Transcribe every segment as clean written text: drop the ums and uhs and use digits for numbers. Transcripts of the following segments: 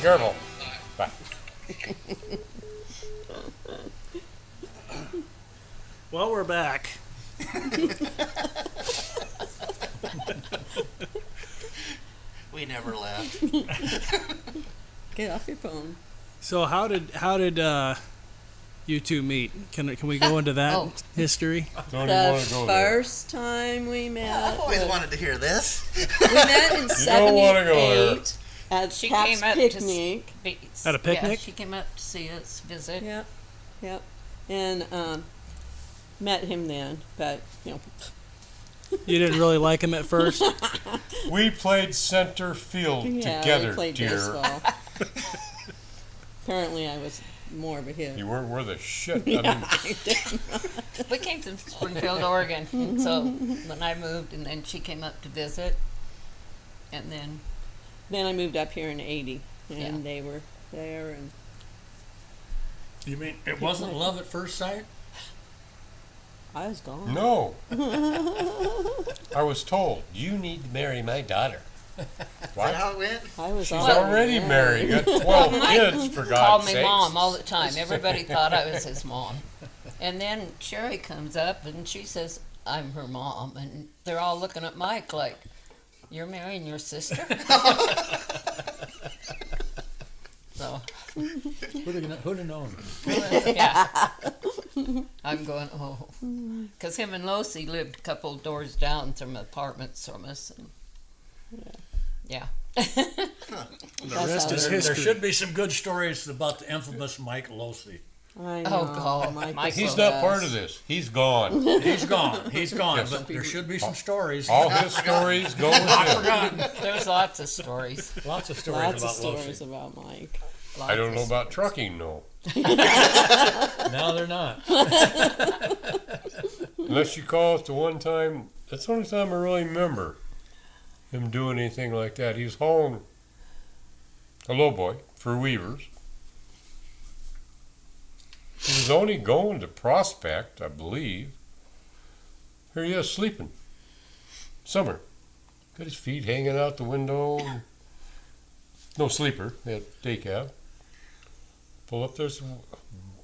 careful. Bye. Well, we're back. We never left. Get off your phone. So how did you two meet? Can we go into that history? Don't even want to go there. First time we met. I've always wanted to hear this. We met in don't wanna go there. '78 at She Cap's came up picnic. At a picnic? Yeah, she came up to see us, visit. Yep. And met him then, but You didn't really like him at first? We played center field yeah, together, we played dear. baseball. Apparently, I was more of a hit. You weren't worth a shit. I Yeah, mean, I did. We came from Springfield, Oregon. And so when I moved, and then she came up to visit, and then Then I moved up here in '80, and Yeah. they were there, and You mean it wasn't love at first sight? I was gone. no. I was told, you need to marry my daughter. Is that What? how it went? I was She's on- already yeah. married. Got 12 kids, for called God's me sakes. mom all the time. Everybody thought I was his mom. And then Sherry comes up and she says, I'm her mom. And they're all looking at Mike like, you're marrying your sister? So, Who'd have known? yeah. I'm going, oh. Because him and Losi lived a couple doors down from apartments from us. And, yeah. The rest is There history. should be some good stories about the infamous Mike Losey. I know. Oh, God. Mike Mike was He's the not best. part of this. He's gone. He's gone. He's gone. Yes. But there should be some stories. All his stories go with him. Forgotten. There's lots of stories. Lots of stories Lots of about stories Losey. about Mike. I don't know about trucking, no. No, they're not. Unless you call it the one time, that's the only time I really remember him doing anything like that. He was hauling a lowboy for Weavers. He was only going to Prospect, I believe. Here he is sleeping. Summer. Got his feet hanging out the window. No sleeper. They had day cab. Pull up there.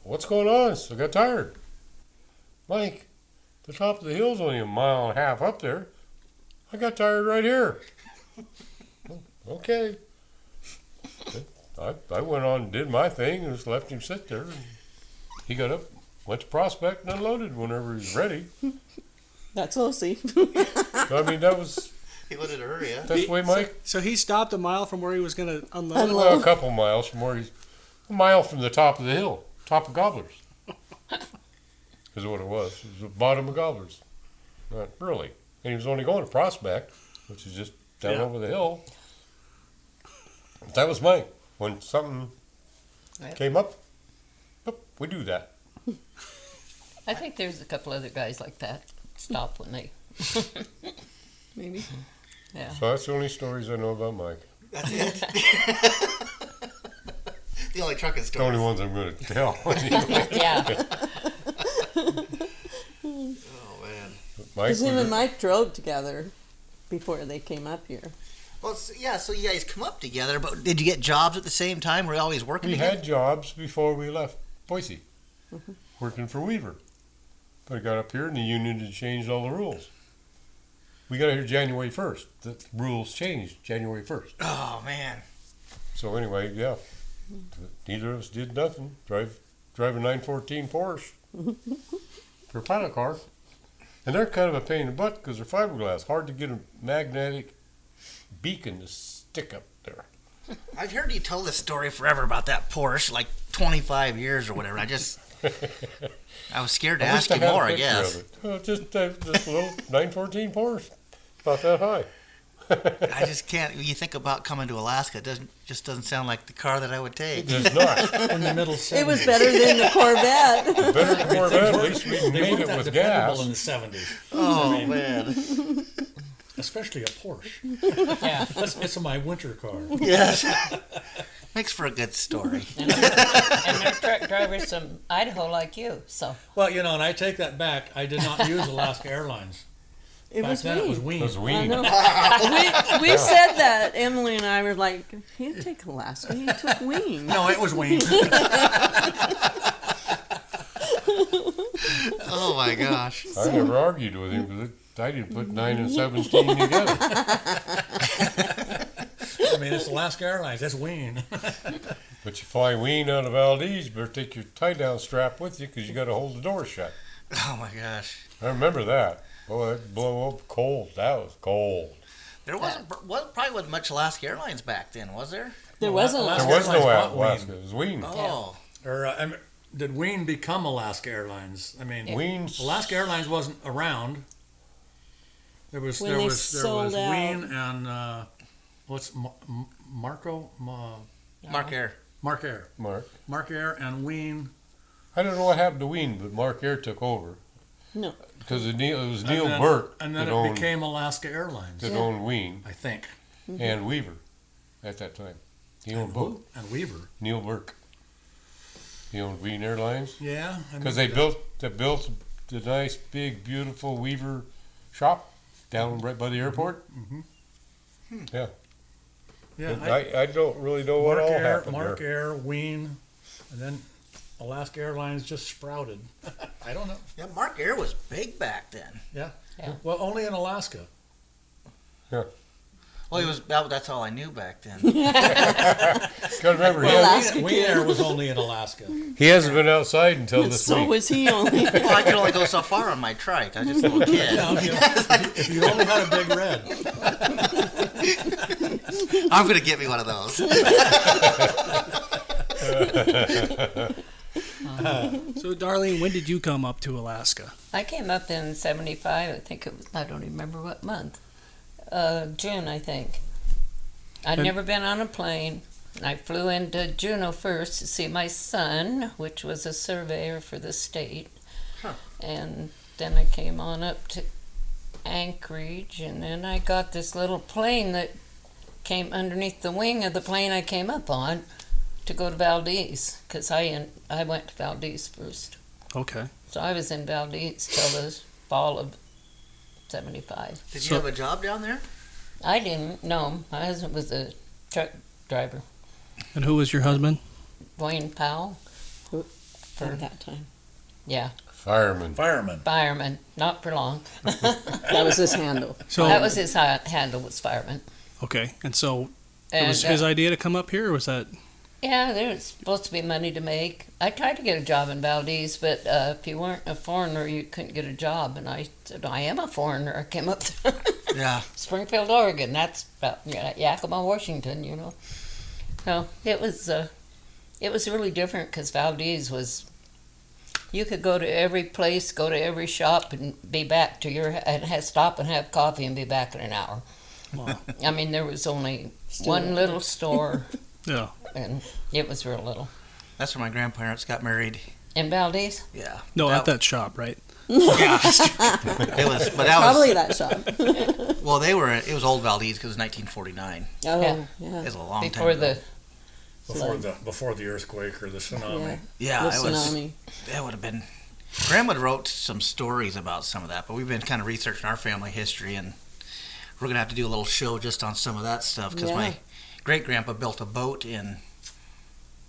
What's going on? I got tired. Mike, the top of the hill's only a mile and a half up there. I got tired right here. Okay. I went on and did my thing and just left him sit there. And he got up, went to Prospect and unloaded whenever he was ready. That's Lucy. I mean, that was, He wanted to hurry, huh? that's the way Mike, So he stopped a mile from where he was going to unload? well, a couple miles from where he's, a mile from the top of the hill, top of Gobblers. Is what it was. It was the bottom of Gobblers. Not really. And he was only going to Prospect, which is just down Yeah. over the hill. But that was Mike. When something Right. came up, boop, we do that. I think there's a couple other guys like that. Stop when they, Maybe. yeah. So that's the only stories I know about Mike. That's it. The only trucking The story. only ones I'm going to tell. Anyway. Yeah. Oh man. Mike Because him was and Mike drove together before they came up here. Well, yeah. So you guys come up together, but did you get jobs at the same time? Were you always working we together? had jobs before we left Boise, working for Weaver. But I got up here and the union had changed all the rules. We got here January 1st. The rules changed January 1st. Oh man. So anyway, yeah, neither of us did nothing. Drive a 914 Porsche for a pilot car. And they're kind of a pain in the butt because they're fiberglass. Hard to get a magnetic beacon to stick up there. I've heard you tell this story forever about that Porsche, like 25 years or whatever. I was scared to I wish ask you had a more, I picture guess. of it. Oh, just this little 914 Porsche, about that high. I just can't. When you think about coming to Alaska, it doesn't sound like the car that I would take. It's not. In the middle 70s. It was better than the Corvette. Better than Corvette, at least we They made weren't it that with dependable gas. in the 70s. Oh I mean, man. especially a Porsche. Yeah. It's my winter car. Yes. Makes for a good story. And they're truck drivers from Idaho like you, so. Well, and I take that back. I did not use Alaska Airlines. It Back was then it was Ween. Ween. It was I Ween. know. we said that. Emily and I were like, he didn't take Alaska, he took Ween. No, it was Ween. Oh my gosh. I never argued with him because I didn't put 9 and 17 together. I mean, it's Alaska Airlines. That's Ween. But you fly Ween out of Valdez, you better take your tie-down strap with you because you got to hold the door shut. Oh my gosh. I remember that. Oh, it blow up cold. That was cold. There probably wasn't much Alaska Airlines back then, was there? There wasn't. Alaska There was no Airlines bought Alaska. Ween. It was Ween. Oh. Or did Ween become Alaska Airlines? I mean, Ween's Alaska Airlines wasn't around. There was When there they was there sold was out. Ween and what's Marco Mark Air. Mark Air. Mark. Air and Ween. I don't know what happened to Ween, but Mark Air took over No. because it was And Neil then- Burke and then that it owned, became Alaska Airlines. that owned Ween I think. and Weaver at that time. He owned both. And Weaver. Neil Burke. He owned Ween Airlines Yeah. because they built the nice, big, beautiful Weaver shop down right by the airport. Yeah. Yeah. I don't really know what all happened Mark there. Air, Ween, and then Alaska Airlines just sprouted. I don't know. Yeah, Mark Air was big back then. Yeah. Yeah. Well, only in Alaska. Well, that's all I knew back then. Gotta remember, Alaska Ween Air was only in Alaska. he hasn't been outside until this So week. was he only. Well, I could only go so far on my trike. I was just a little kid. If you only had a big red. I'm gonna get me one of those. So, Darlene, when did you come up to Alaska? I came up in 75, I think it was, I don't even remember what month. June, I think. I'd And- never been on a plane. I flew into Juneau first to see my son, which was a surveyor for the state. And then I came on up to Anchorage, and then I got this little plane that came underneath the wing of the plane I came up on to go to Valdez, because I went to Valdez first. Okay. So I was in Valdez till the fall of 75. Did you have a job down there? I didn't. No, my husband was a truck driver, And who was your husband? Wayne Powell. At that time. Yeah, Fireman. fireman. Not for long. That was his handle. So That was his handle, was fireman. okay. And so it And was his idea to come up here, or was that? yeah, there was supposed to be money to make. I tried to get a job in Valdez, but if you weren't a foreigner, you couldn't get a job. And I said, I am a foreigner. I came up to Yeah. Springfield, Oregon. That's about Yakima, Washington. So it was really different because Valdez was. You could go to every place, go to every shop, and be back to stop and have coffee and be back in an hour. Wow. I mean, there was only Still one like little store, Yeah. and it was real little. That's where my grandparents got married. In Valdez? Yeah. No, at that shop, right? Yeah. It was, but that Probably was. that shop. Well, it was old Valdez because it was 1949. Oh, Yeah. yeah. It was a long Before time ago. Before the earthquake or the tsunami. Yeah, The it was. tsunami. That would have been. Grandma wrote some stories about some of that, but we've been kind of researching our family history, and we're gonna have to do a little show just on some of that stuff because Yeah. my great grandpa built a boat in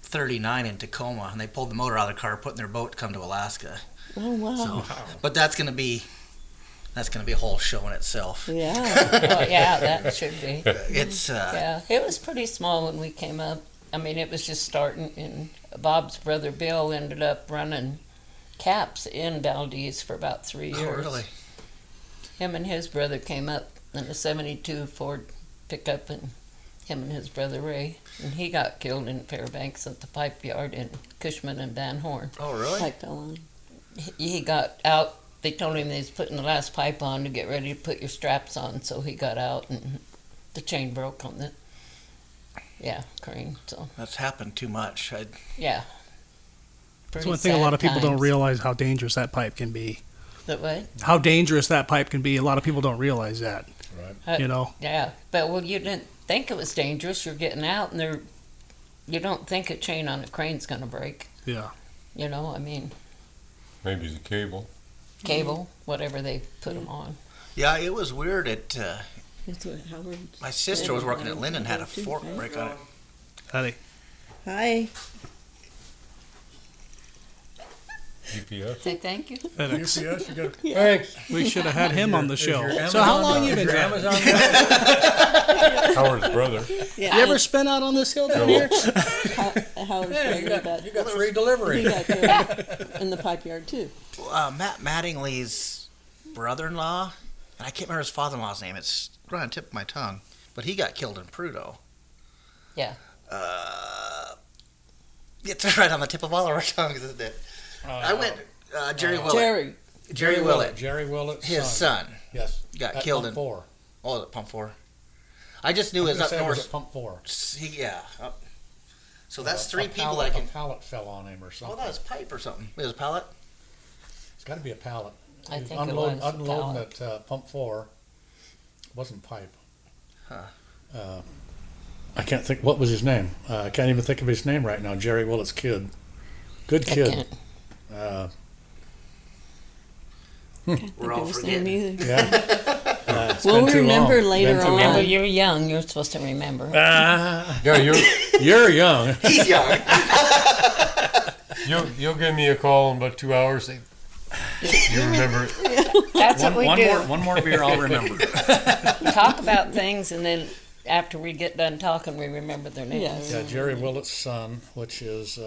'39 in Tacoma, and they pulled the motor out of the car, put in their boat to come to Alaska. Oh, wow. So, but that's gonna be a whole show in itself. Yeah. Oh, yeah, that should be. It's Yeah, it was pretty small when we came up. I mean, it was just starting, and Bob's brother Bill ended up running caps in Valdez for about 3 years. oh really? Him and his brother came up in a '72 Ford pickup, and him and his brother Ray, and he got killed in Fairbanks at the pipe yard in Cushman and Van Horn. Oh really? Pipe fell on. He got out. They told him they was putting the last pipe on to get ready to put your straps on, so he got out, and the chain broke on the crane. So That's happened too much. yeah. That's Pretty one thing a lot of sad people don't times. realize how dangerous that pipe can be. That way. How dangerous that pipe can be. A lot of people don't realize that. You know. Yeah, but you didn't think it was dangerous. You're getting out, and you don't think a chain on a crane's going to break. Yeah. I mean, Maybe the cable. cable, whatever they put them on. Yeah, it was weird. That's what Howard. My sister was working at Linden, had a fork break on it. Honey. Hi. UPS. Say thank you. FedEx. UPS, you got Thanks. We should have had him on the is show. your So how Amazon- long you is been your driving? Amazon? Howard's brother. Yeah. You ever spin out on this hill down here? Howard's Yeah, brother you got got free he delivery. got killed in the pipe yard too. Matt Mattingly's brother-in-law, and I can't remember his father-in-law's name. It's right on the tip of my tongue. But he got killed in Prudhoe. Yeah. It's right on the tip of all of our tongues, isn't it? I went, Jerry Willett. Jerry. Willett. Jerry Willett. His son Yes. got At killed Pump in. 4. Oh, at Pump 4. I just knew it was I up was north. at Pump 4. Yeah. So that's three A people pallet, that I can. A pallet fell on him or Oh, something. that was pipe or something. It was a pallet. It's got to be a pallet. I He was think it was a unloading pallet. at Pump 4. It wasn't pipe. Huh. I can't think. What was his name? I can't even think of his name right now. Jerry Willett's kid. Good I kid. can't. We're all His name forgetting. either. Yeah. It's We'll been too remember long. later Been too on. Remember, long. you're young. You're supposed to remember. Yeah, You're young. He's young. you'll give me a call in about 2 hours. Say, you remember it? That's what we do. One more beer, I'll remember. Talk about things, and then after we get done talking, we remember their names. Yeah, Jerry Willett's son, which is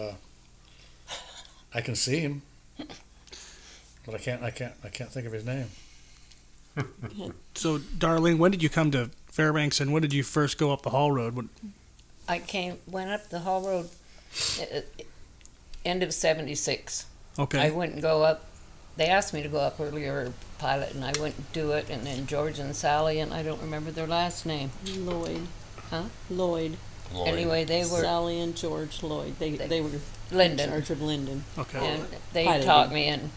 I can see him, but I can't think of his name. So, Darlene, when did you come to Fairbanks, and when did you first go up the Hall Road? I went up the Hall Road end of '76. Okay. I wouldn't go up. They asked me to go up earlier, pilot, and I wouldn't do it. And then George and Sally, and I don't remember their last name. Lloyd. Huh? Lloyd. Lloyd. Anyway, they were Sally and George Lloyd. They were in Linden, charge of Linden. Okay. and they Piloting. taught me. And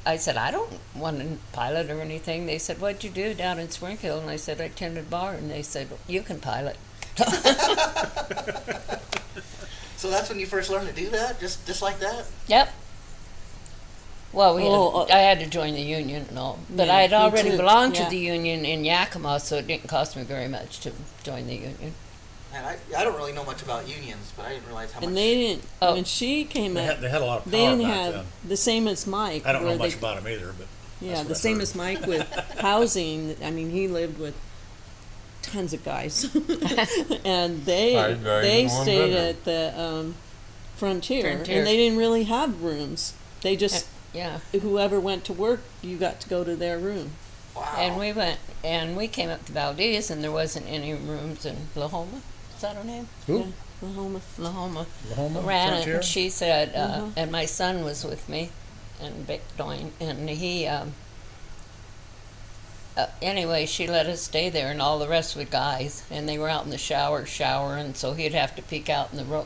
I said, I don't want to pilot or anything. They said, what'd you do down in Springfield? And I said, I tended bar. And they said, you can pilot. So that's when you first learned to do that, just like that. Yep. Well, Oh, I had to join the union and all, but Yeah, I had me already too, belonged yeah. to the union in Yakima, so it didn't cost me very much to join the union. And I don't really know much about unions, but I didn't realize how much. And they didn't. Oh. When she came They up, had a lot of power they didn't back have then. the same as Mike. I don't know where much they- about him either, but Yeah, That's the what I same heard. as Mike with housing. I mean, he lived with tons of guys, and they Five guys they in one stayed bedroom. at the Frontier, Frontier. and they didn't really have rooms. They just Yeah, whoever went to work, you got to go to their room. Wow. and we went, and we came up to Valdez, and there wasn't any rooms in Lahoma. Is that her name? Who? Yeah, Lahoma. Lahoma. Lahoma, Ran it, Frontier? and she said, Uh-huh. and my son was with me, and Doyne, and he, anyway, she let us stay there, and all the rest were guys, and they were out in the showering, so he'd have to peek out in the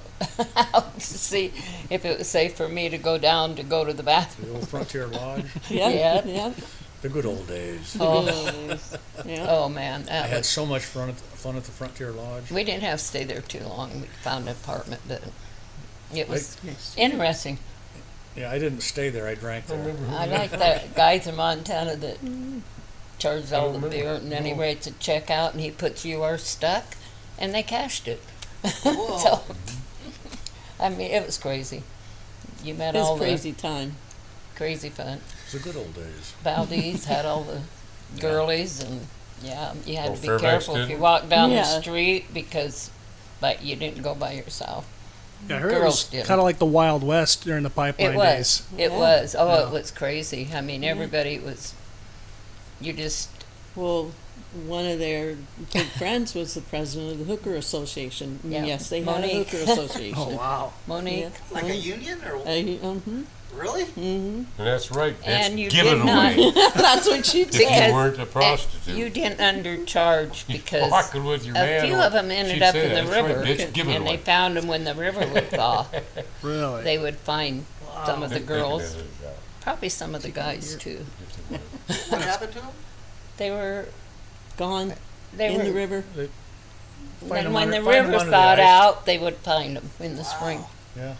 out to see if it was safe for me to go down to go to the bathroom. The old Frontier Lodge. Yeah, Yeah. yeah. The good old days. Yeah. Oh man, I that had was, so much fun at the Frontier Lodge. we didn't have to stay there too long. We found an apartment, but it was interesting. Yeah, I didn't stay there. I drank there. I like that guy from Montana that charges all the remember. beer, and then he writes a check out, and he puts "you are stuck," and they cashed it. Whoa. So, I mean, it was crazy. You met His all crazy time. the crazy fun. It was the good old days. Valdez had all the girlies, and yeah, you had Oh, to be Fairbanks careful if did? you walked down Yeah. the street because, but you didn't go by yourself. Yeah, I heard it Girls was didn't. kind of like the Wild West during the pipeline It was. days. It Yeah. was. Oh, Yeah. it was crazy. I mean, everybody was. You just. Well, one of their big friends was the president of the Hooker Association. Yeah. Yes, they Monique. had a Hooker Association. Oh wow! Monique. Yeah. Like a union or Mm-hmm. really? And that's right. That's And you give did it not. away. That's what she If did. you Because- weren't a prostitute. You didn't undercharge because walking with your a man few or- of them ended she'd up say, in the "That's right, river, bitch, give it and they away." found them when the river would thaw. Really? They would find some of the girls, Yeah. probably some of the guys too. What happened to him? They were. Gone They in were. the river. Then them when under- the find them river under the thawed ice. out, they would find them in the spring. Yeah.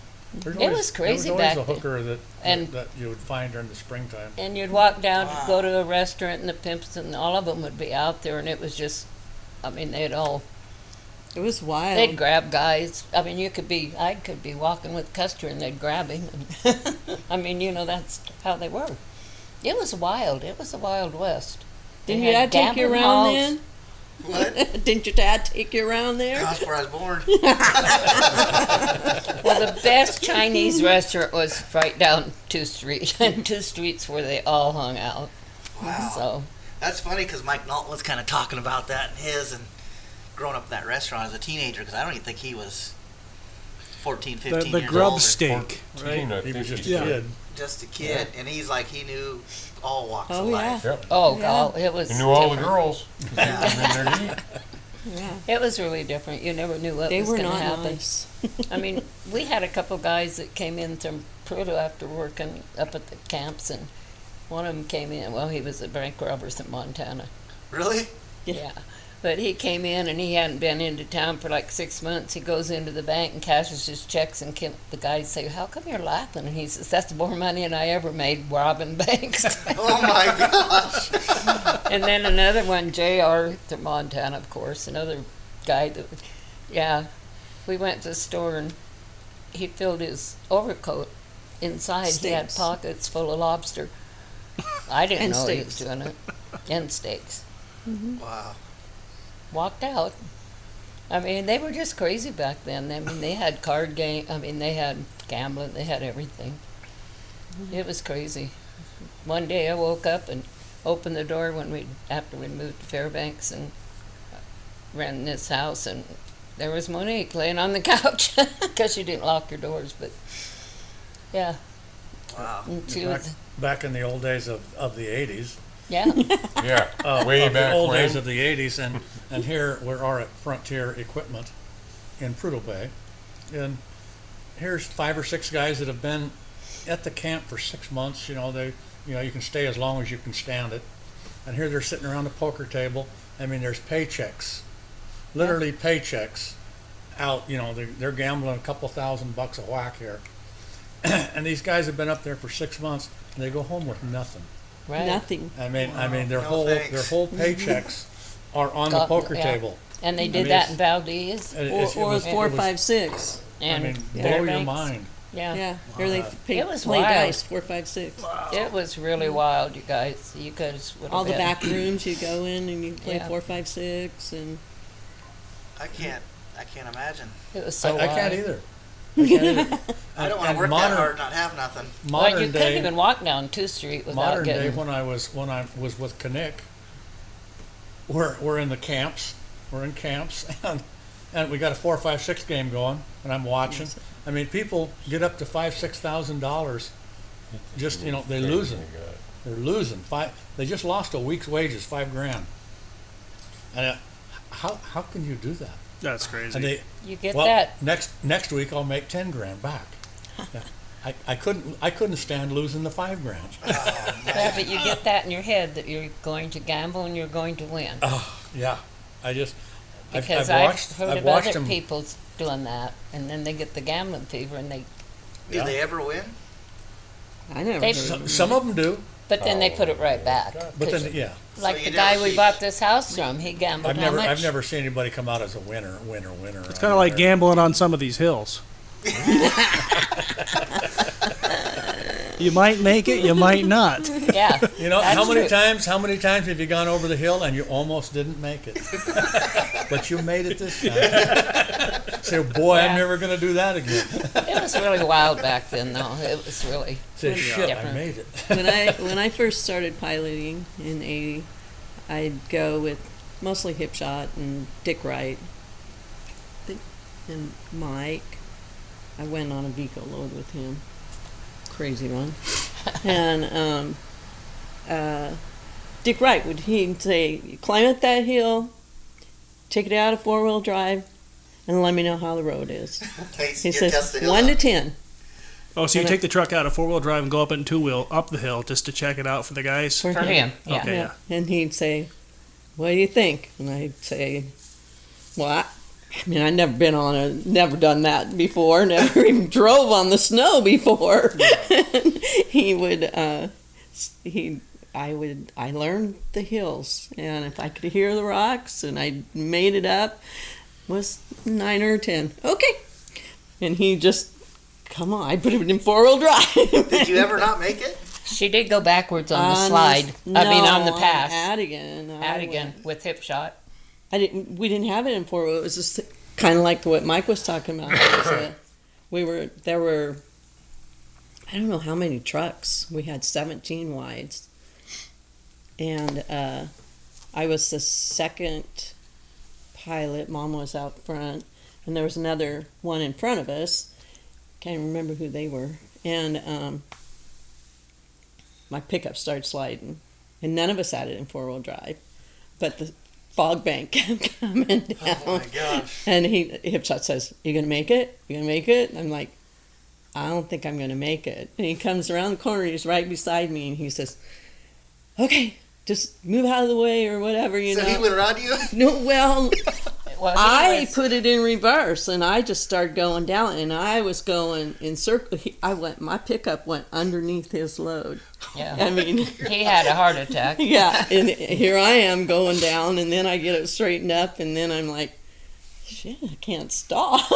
It was crazy There was back always a then. hooker And- that you would find during the springtime. And you'd walk down to go to a restaurant, and the pimps and all of them would be out there, and it was just, I mean, It was wild. they'd grab guys. I mean, I could be walking with Custer, and they'd grab him. And I mean, that's how they were. It was wild. It was the Wild West. They Didn't your had dad take you gambling around halls. then? What? Didn't your dad take you around there? That's where I was born. Well, the best Chinese restaurant was right down 2 Street, and 2 Streets where they all hung out. Wow. So, That's funny because Mike Knowlton was kind of talking about that in his and growing up in that restaurant as a teenager because I don't even think he was 14, 15 The years grub old. steak, right? I He think was just he a said. kid. Just a kid. And he's like, he knew all walks Oh, of life. Yep. oh, Yeah. God, it was He knew all the different. girls. Yeah. Been there to eat. Yeah. It was really different. You never knew what They was were going to not happen. nice. I mean, we had a couple guys that came in from Peru after working up at the camps, and one of them came in. Well, he was at bank robbers in Montana. Really? Yeah. But he came in, and he hadn't been into town for like 6 months. He goes into the bank and cashes his checks, and the guys say, "How come you're laughing?" And he says, "That's more money than I ever made robbing banks." Oh my gosh. And then another one, JR to Montana, of course, another guy that, yeah, we went to the store and he filled his overcoat. Inside he had Steaks. pockets full of lobster. I didn't And know he was steaks. doing it. And steaks. Wow. Walked out. I mean, they were just crazy back then. I mean, they had card game. I mean, they had gambling. They had everything. It was crazy. One day I woke up and opened the door after we moved to Fairbanks and rented this house, and there was Monique laying on the couch because she didn't lock her doors. But yeah, Wow. and she Back, was back in the old days of the 80s. yeah. Yeah. Way of back the old when. days of the 80s, and here we are at Frontier Equipment in Prudhoe Bay, and here's 5 or 6 guys that have been at the camp for 6 months. You can stay as long as you can stand it, and here they're sitting around the poker table. I mean, there's paychecks, literally paychecks out. They're gambling a couple $1,000 a whack here, and these guys have been up there for 6 months, and they go home with nothing. Right. Nothing. I mean, their No whole thanks. paychecks are on the Got- poker yeah. table. And they I did mean, that it's- in Valdez. It- Or, it's- it or was- 4, it was- 5, 6. And blow your Fairbanks. mind. Yeah. Yeah. Or they It was play wild. dice, 4, 5, 6. It was really wild, you guys. You guys would All the have been. back rooms you go in and you play Yeah. 4, 5, 6, and I can't imagine. It was so I wild. can't either. I can't either. I don't want to And work modern, that hard and not have nothing. Well, Modern you day, couldn't even walk down 2th Street without modern day. getting. When I was with Knick, we're in the camps. We're in camps, and we got a 4, 5, 6 game going, and I'm watching. I mean, people get up to $5,000-6,000. Just they're losing. They're losing. They just lost a week's wages, $5,000. And how can you do that? That's crazy. And they You get well, that. next week I'll make $10,000 back. Yeah. I couldn't stand losing the $5,000. Yeah, but you get that in your head that you're going to gamble and you're going to win. Yeah, I've Because watched heard I've of watched other them. people doing that, and then they get the gambling fever, and they. Do Yeah. they ever win? I never They- heard of it. Some of them do, But then they put it right back. but 'Cause then yeah, like So the you guy never we see- bought this house from, he gambled how much? I've never seen anybody come out as a winner. It's kind of like gambling on some of these hills. You might make it, you might not. Yeah. How that's many true. times? How many times have you gone over the hill and you almost didn't make it, but you made it this time? Say, boy, Yeah. I'm never going to do that again. It was really wild back then, though. It was really. Say, shit, I Different. made it. when I first started piloting in '80, I'd go with mostly Hipshot and Dick Wright, and Mike. I went on a Vico load with him, crazy one, and Dick Wright he'd say, "Climb up that hill, take it out of 4-wheel drive, and let me know how the road is." He says 1 to 10. Oh, so you And take the truck out of 4-wheel drive and go up it in 2-wheel up the hill just to check it out for the guys? For him, yeah. Okay. And he'd say, "What do you think?" And I'd say, "Well, I mean, I'd never done that before, never even drove on the snow before. He would, I learned the hills, and if I could hear the rocks and I made it up, was 9 or 10. Okay. And he just, come on, I put it in 4-wheel drive. Did you ever not make it? She did go backwards on the slide. On the pass. Adigan with hip shot. We didn't have it in 4-wheel. It was just kind of like what Mike was talking about. There were, I don't know how many trucks. We had 17 wides. And I was the second pilot. Mom was out front. And there was another one in front of us. Can't remember who they were. And my pickup started sliding. And none of us had it in 4-wheel drive. But the fog bank kept coming down. Oh my gosh. And Hipshot says, "You gonna make it? You gonna make it?" And I'm like, "I don't think I'm gonna make it." And he comes around the corner, he's right beside me, and he says, "Okay, just move out of the way or whatever, you know." So he went around you? No, well, Well, I put it in reverse, and I just started going down, and I was going in circle. My pickup went underneath his load. Yeah. I mean, He had a heart attack. yeah, and here I am going down, and then I get it straightened up, and then I'm like, shit, I can't stop.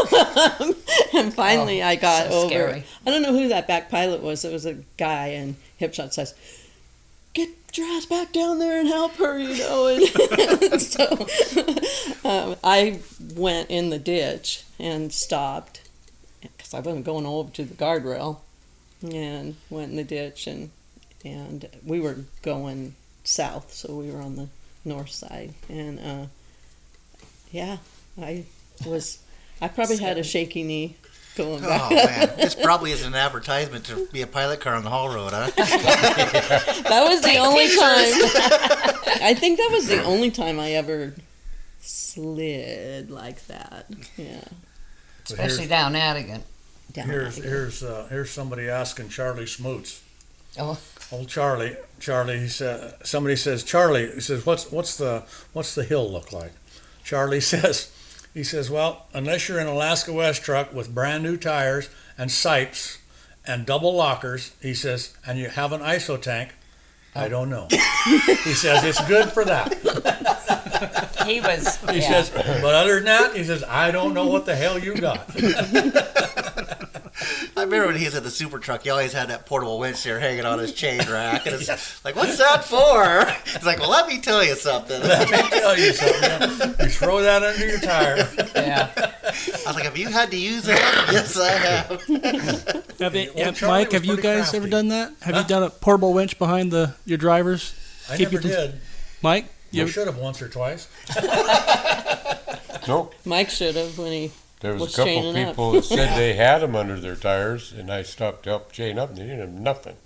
And finally I got so over. scary. I don't know who that back pilot was. It was a guy, and Hipshot says, "Get your ass back down there and help her," you know. And so I went in the ditch and stopped because I wasn't going over to the guardrail, and went in the ditch, and we were going south, so we were on the north side, and yeah, I probably had a shaky knee going back. Oh man, this probably is an advertisement to be a pilot car on the haul road, huh? That was the only time. I think that was the only time I ever slid like that. Yeah. Especially down Adigan. Down Here's somebody asking Charlie Smoots. Oh, Old Charlie, he said. Somebody says, Charlie. He says, what's the hill look like? Charlie says, well, unless you're in an Alaska West truck with brand new tires and sipes and double lockers, he says, and you have an ISO tank, I don't know. He says it's good for that. he was. He says, but other than that, he says, I don't know what the hell you got. I remember when he was at the super truck, he always had that portable winch there hanging on his chain rack. And it's like, what's that for? He's like, well, let me tell you something. Let me tell you something. You throw that under your tire. Yeah. I was like, have you had to use that? Yes, I have. Mike, have you guys ever done that? Have you done a portable winch behind your drivers? I never did. Mike? You should have once or twice. Nope. Mike should have when he There was was a couple chaining people up. that said they had them under their tires, and I stopped to help chain up, and they didn't have nothing.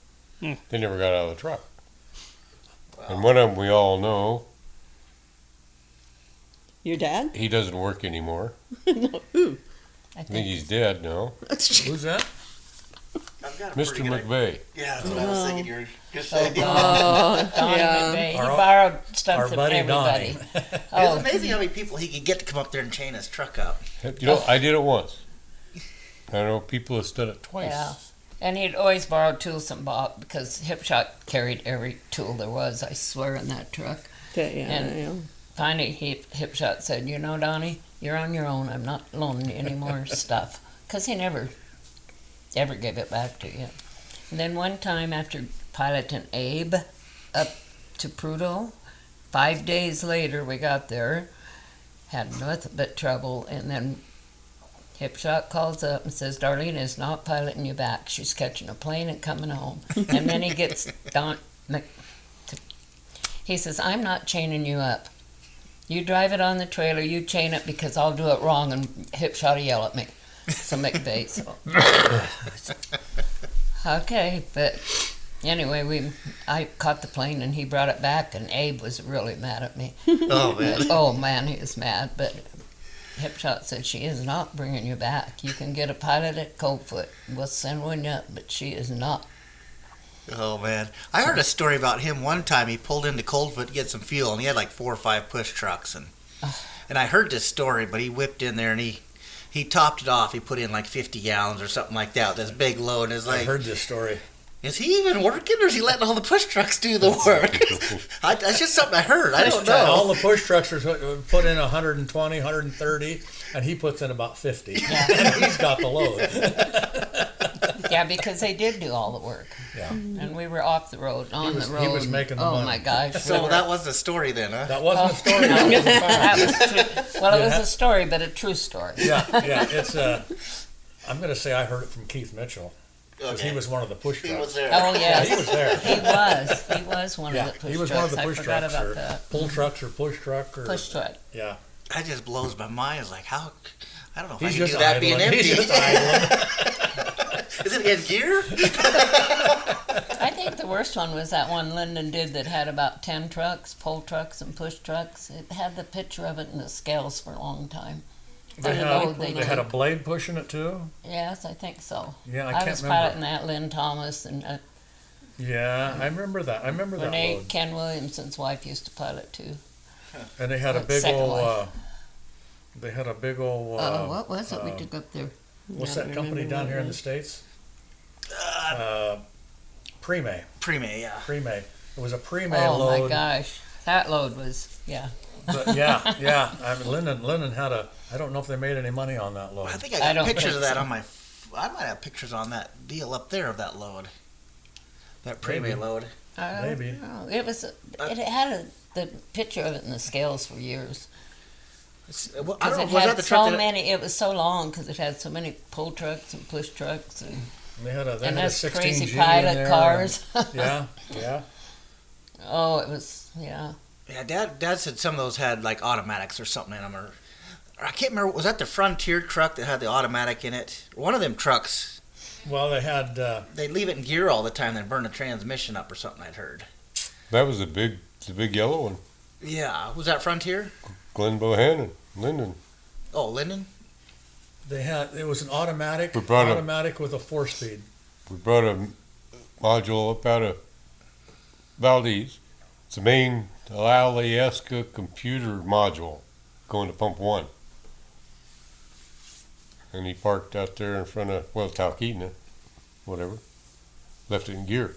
They never got out of the truck. And one of them we all know, Your dad? he doesn't work anymore. No, who? I I think think he's dead now. Who's that? I've got a Mr. pretty good- McVeigh. Yeah, that's what I was thinking. You're just saying. Oh, Donnie yeah. McVeigh. He Our- borrowed stuff Our from buddy everybody. Donnie. It's Oh, amazing how many people he could get to come up there and chain his truck up. You know, I did it once. I know people have done it twice. Yeah. And he'd always borrow tools from Bob because Hipshot carried every tool there was, I swear, in that truck. Yeah, And- yeah. Finally, Hipshot said, you know, Donnie, you're on your own. I'm not loaning you any more stuff. Because he never ever gave it back to you. And then one time after piloting Abe up to Prudhoe, 5 days later we got there, had nothing but trouble, and then Hipshot calls up and says, Darleen is not piloting you back. She's catching a plane and coming home. And then he gets he says, I'm not chaining you up. You drive it on the trailer, you chain it because I'll do it wrong, and Hipshot will yell at me. So McVeigh, okay, but anyway, I caught the plane and he brought it back, and Abe was really mad at me. Oh, man. Oh man, he was mad, but Hipshot said, she is not bringing you back. You can get a pilot at Coldfoot. We'll send one up, but she is not. Oh, man. I heard a story about him one time. He pulled into Coldfoot to get some fuel, and he had like 4 or 5 push trucks. And And I heard this story, but he whipped in there and he topped it off. He put in like 50 gallons or something like that. This big load. And it's I like, heard this story. is he even working, or is he letting all the push trucks do the work? That's just something I heard. I don't know. All the push trucks are put in 120, 130, and he puts in about 50. And he's got the load. Yeah, because they did do all the work. Yeah. And we were off the road, on the road. He was making the oh money. my gosh. So that wasn't a story then, huh? That wasn't a story. That was a That fact. was true. Well, it was a story, but a true story. Yeah. It's I'm going to say I heard it from Keith Mitchell. Because he was one of the push trucks. He was there. Oh, Yeah, yes. he was there. He was one Yeah, of the push he was trucks. one of the push I forgot trucks, about or that. pull trucks, or push truck, or Push truck. yeah. That just blows my mind. It's like, how? I don't know if He's I can just do that being idling. empty. He's just idling. Is it in gear? I think the worst one was that one Lyndon did that had about 10 trucks, pull trucks and push trucks. It had the picture of it in the scales for a long time. They had a blade pushing it too. Yes, I think so. Yeah, I I can't was remember. piloting that, Lynn Thomas, and Yeah, I remember that. I remember that Renee load. Ken Williamson's wife used to pilot too. And they had a That big second old. wife. They had a big old. What was it we took up there? What's Yeah, that I company remember down what here it in the was. States? Premay. Premay, yeah. Premay. It was a Premay Oh load. my gosh, that load was But yeah. I mean, Lyndon had a. I don't know if they made any money on that load. I think I I got don't pictures think of that so. on my. I might have pictures on that deal up there of that load. That Maybe. Premay load. Maybe. It was. It had the picture of it in the scales for years. Well, I Because don't know. it Was had that the so truck that? many. It was so long because it had so many pull trucks and push trucks and They had a. They and had a us 16 crazy G in pilot there, cars. and- yeah. Oh, it was Yeah, Dad said some of those had like automatics or something in them, or I can't remember. Was that the Frontier truck that had the automatic in it? One of them trucks. Well, they had. They leave it in gear all the time, then burn the transmission up or something. I'd heard. That was the big yellow one. Yeah, was that Frontier? Glenn Bohannon, Lyndon. Oh, Linden. They had. It was an automatic. We brought a- Automatic with a 4-speed. We brought a module up out of Valdez. It's a main Alaska computer module going to pump 1. And he parked out there in front of, Talkeetna, whatever. Left it in gear.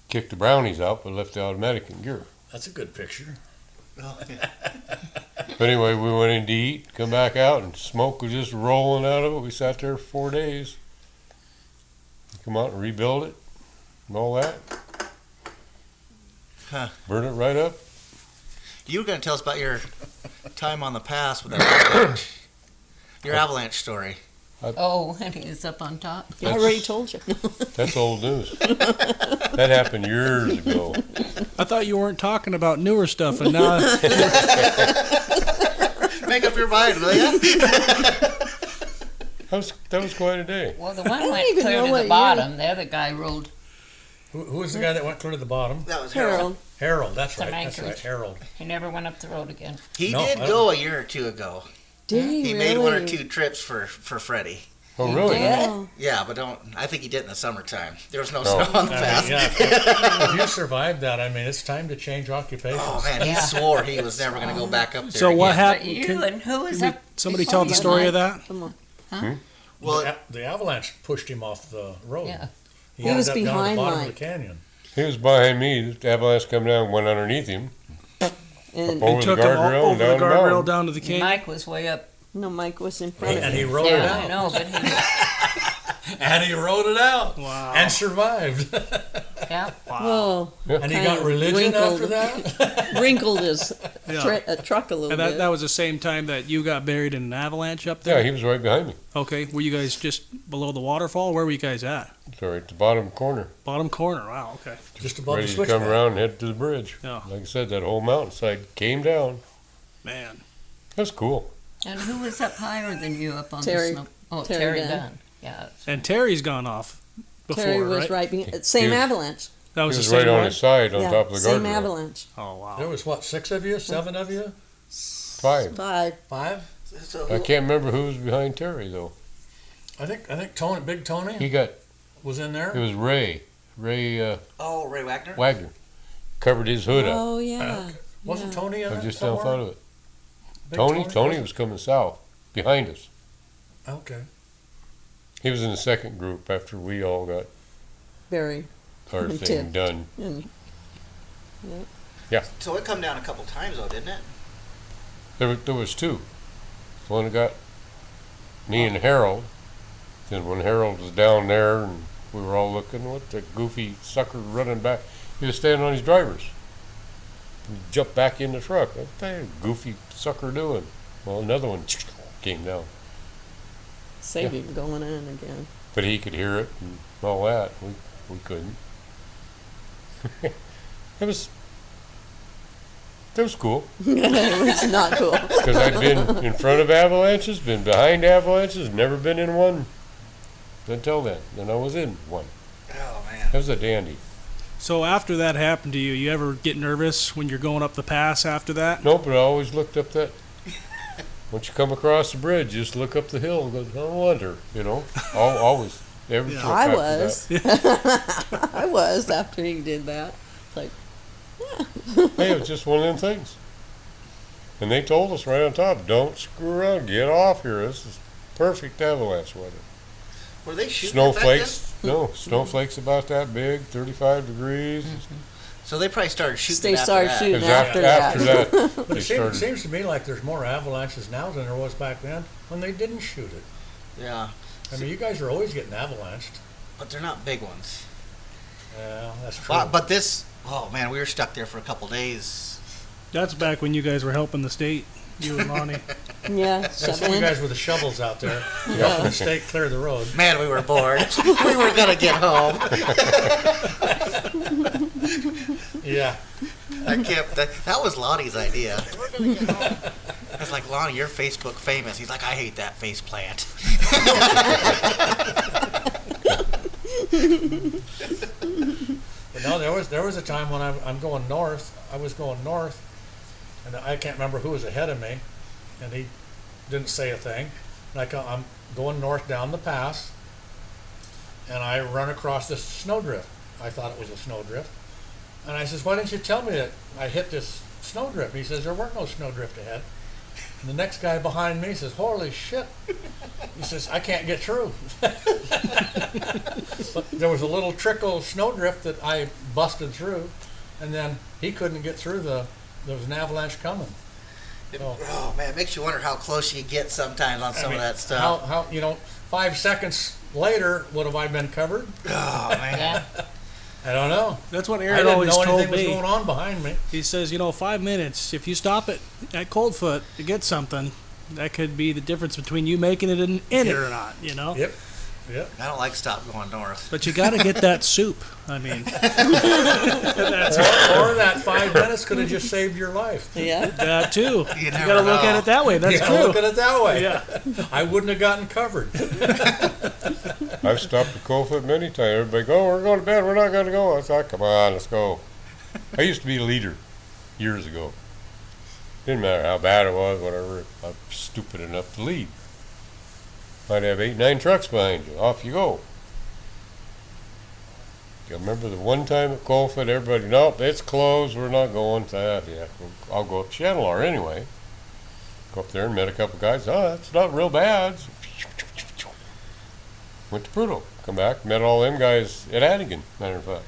Kicked the brownies out, but left the automatic in gear. That's a good picture. Oh, yeah. But anyway, we went in to eat, come back out, and smoke was just rolling out of it. We sat there for 4 days. Come out and rebuild it and all that. Huh. Burn it right up. You were going to tell us about your time on the pass with that avalanche. Your avalanche story. Oh, and he was up on top. I already told you. That's old news. That happened years ago. I thought you weren't talking about newer stuff, and now Make up your mind, will ya? That was quite a day. Well, the one don't went even clear know to what the year. bottom. The other guy rolled. Who was the guy that went clear to the bottom? That was Harold. Harold. Harold. That's Some right. That's right. anchorage. Harold. He never went up the road again. He No, did I go a year or two ago. Did he He really? made 1 or 2 trips for Freddie. Oh, He really? did? Oh. Yeah, but I think he did in the summertime. There was no No. snow on the I pass. mean, yeah, if you survived that, I mean, it's time to change occupations. Oh man, he Yeah. swore he was never going to go back up there. So what again. But happened? you and who was Can up? somebody before tell the you, story Mike? of that? Come on. Well, The avalanche pushed him off the road. Yeah. He, He ended was up down at the behind bottom of Mike. the canyon. He was behind me. The avalanche come down and went underneath him. And Over the Took him guardrail over and the down the guardrail mountain. down to the canyon. Mike was way up. no, Mike was in front of And he him. rode it Yeah, out. I know, but he. And he rode it out. Wow. And survived. Yeah. Whoa. And he Kind got of religion wrinkled. after that. Wrinkled his Yeah. truck a little And bit. that was the same time that you got buried in an avalanche up there? Yeah, he was right behind me. Okay. Were you guys just below the waterfall? Where were you guys at? So right at the bottom corner. Bottom corner. Wow. Okay. Just above Ready the to switchback. come around and head to the bridge. Yeah. Like I said, that whole mountainside came down. Man. That's cool. And who was up higher than you up on Terry. the snow? Oh, Terry Terry Dunn. Dunn. Yeah. And Terry's gone off before, Terry was right? right behind. Same was- avalanche. That He was was the right same on one? his side on yeah, top of the same guardrail. avalanche. Oh, wow. There was what, 6 of you? 7 of you? 5. 5. 5? so I can't remember who was behind Terry though. I think Tony, Big Tony He got, was in it there. was Ray oh, Ray Wagner. Wagner. Covered his hood up. Oh, yeah. Wasn't yeah. Tony in I it just now somewhere? thought of it. Tony was coming south behind us. Okay. He was in the second group after we all got Very. our thing Tipped. done. And So it come down a couple times though, didn't it? There was two. One that got me and Harold. Then when Harold was down there and we were all looking, what the goofy sucker running back. He was standing on his drivers. He jumped back in the truck. What the goofy sucker doing? Well, another one came down. save him going in again. But he could hear it and all that. We couldn't. It was cool. It was not cool. Because I'd been in front of avalanches, been behind avalanches, never been in one until then. Then I was in one. Oh man. That was a dandy. So after that happened to you, you ever get nervous when you're going up the pass after that? Nope, but I always looked up that. Once you come across the bridge, just look up the hill and go, no wonder, Always. Every trip I after was. that. I was after he did that. Like, Hey, it was just one of them things. And they told us right on top, don't screw around, get off here. This is perfect avalanche weather. Were they shooting it back Snowflakes, no, snowflakes about that big, 35 degrees. So they probably started shooting they after started that. It shooting was after after that. that. But They it started. seems to me like there's more avalanches now than there was back then when they didn't shoot it. Yeah, I mean, you guys are always getting avalanched. but they're not big ones. Yeah, that's true. But this, oh man, we were stuck there for a couple days. That's back when you guys were helping the state, you and Lonnie. Yeah, That's you shoveling. guys with the shovels out there. Helping the state clear the road. Man, we were bored. We were gonna get home. Yeah. That was Lonnie's idea. I was like, Lonnie, you're Facebook famous. He's like, I hate that face plant. But no, there was a time when I'm going north. I was going north, and I can't remember who was ahead of me, and he didn't say a thing. And I'm going north down the pass, and I run across this snowdrift. I thought it was a snowdrift, and I says, "Why didn't you tell me that I hit this snowdrift?" He says, "There weren't no snowdrift ahead." And the next guy behind me says, "Holy shit!" He says, "I can't get through." But there was a little trickle of snowdrift that I busted through, and then he couldn't get through there was an avalanche coming. So, Oh man, it makes you wonder how close you get sometimes on some of that stuff. How 5 seconds later, would have I been covered? Oh man. Yeah. I don't know. That's what I Aaron didn't always know told anything was me. going on behind me. He says, 5 minutes, if you stop it at Coldfoot to get something, that could be the difference between you making it in it or not, Yep. Yep. I don't like stop going north. But you got to get that soup. I mean, Or that 5 minutes could have just saved your life. Yeah. that too. You never got to look at know. it that way. That's Yeah, true. look at it that way. Yeah. I wouldn't have gotten covered. I've stopped at Coldfoot many times. Everybody go, we're going to bed, we're not going to go. I thought, come on, let's go. I used to be a leader years ago. Didn't matter how bad it was, whatever. I'm stupid enough to lead. Might have 8, 9 trucks behind you. Off you go. You remember the one time at Coldfoot, everybody, nope, it's closed, we're not going to that. Yeah, I'll go up Channelar anyway. Go up there and met a couple guys. Oh, that's not real bad. So, went to Prudhoe. Come back, met all them guys at Hannigan, matter of fact.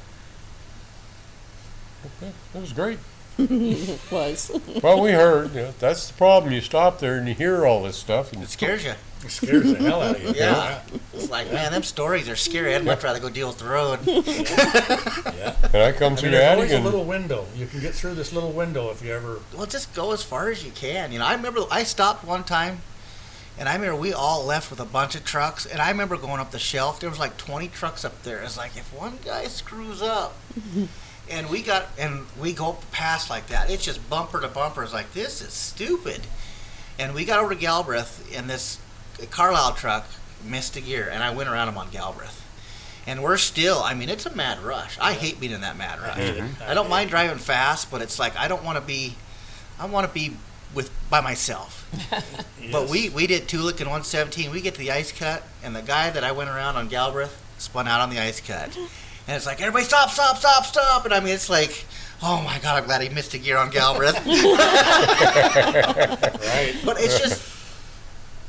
Okay, that was great. It was. Well, we heard, that's the problem. You stop there and you hear all this stuff. And It scares you. It scares the hell out of you. Yeah. It's like, man, them stories are scary. I'd much rather go deal with the road. Yeah. And I come I through mean, there's always a Hannigan. little window. You can get through this little window if you ever. Well, just go as far as you can. I remember I stopped one time, and I remember we all left with a bunch of trucks, and I remember going up the shelf. There was like 20 trucks up there. It's like, if one guy screws up, and we go past like that, it's just bumper to bumper. It's like, this is stupid. And we got over to Galbraith, and this Carlisle truck missed a gear, and I went around him on Galbraith. And we're still, it's a mad rush. I hate being in that mad rush. I don't mind driving fast, but it's like I want to be by myself. But we did Tulick and 117. We get to the ice cut, and the guy that I went around on Galbraith spun out on the ice cut. And it's like, everybody stop, stop, stop, stop. And I mean, it's like, oh my God, I'm glad he missed a gear on Galbraith. Right. But it's just,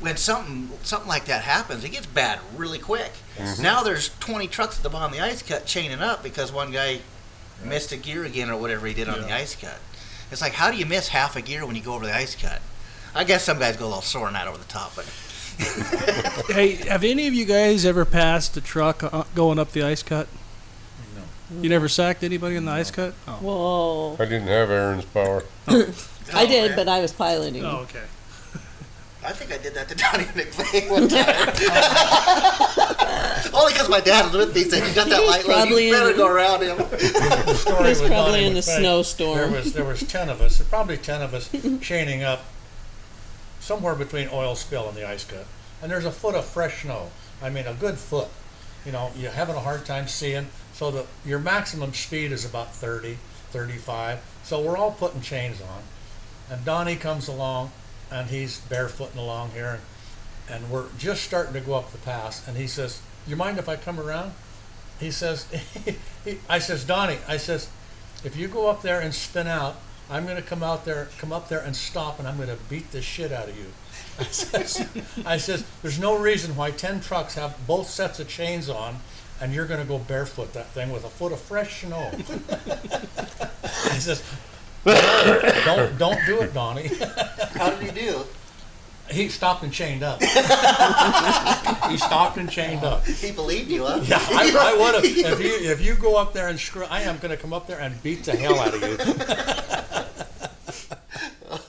when something like that happens, it gets bad really quick. Now there's 20 trucks at the bottom of the ice cut chaining up because one guy missed a gear again or whatever he did on the ice cut. It's like, how do you miss half a gear when you go over the ice cut? I guess some guys go a little sore on that over the top, but... Hey, have any of you guys ever passed a truck going up the ice cut? No. You never sacked anybody in the ice cut? Oh, Whoa. I didn't have Aaron's power. I did, but I was piloting. oh okay. I think I did that to Donnie McVeigh one time. Only because my dad was with me, said, you got that light load, you better go around him. The story He was with probably Donnie in the McVeigh, snowstorm. There was 10 of us, probably 10 of us, chaining up somewhere between oil spill and the ice cut. And there's a foot of fresh snow. I mean, a good foot. You know, you're having a hard time seeing. So your maximum speed is about 30, 35. So we're all putting chains on. And Donnie comes along, and he's barefooting along here. And we're just starting to go up the pass. And he says, you mind if I come around? He says, I says, Donnie, I says, if you go up there and spin out, I'm going to come up there and stop, and I'm going to beat the shit out of you. I says, there's no reason why 10 trucks have both sets of chains on, and you're going to go barefoot that thing with a foot of fresh snow. I says, don't do it, Donnie. How did he do? He stopped and chained up. He stopped and chained up. He believed you, huh? Yeah, I would have. If you go up there and screw, I am going to come up there and beat the hell out of you.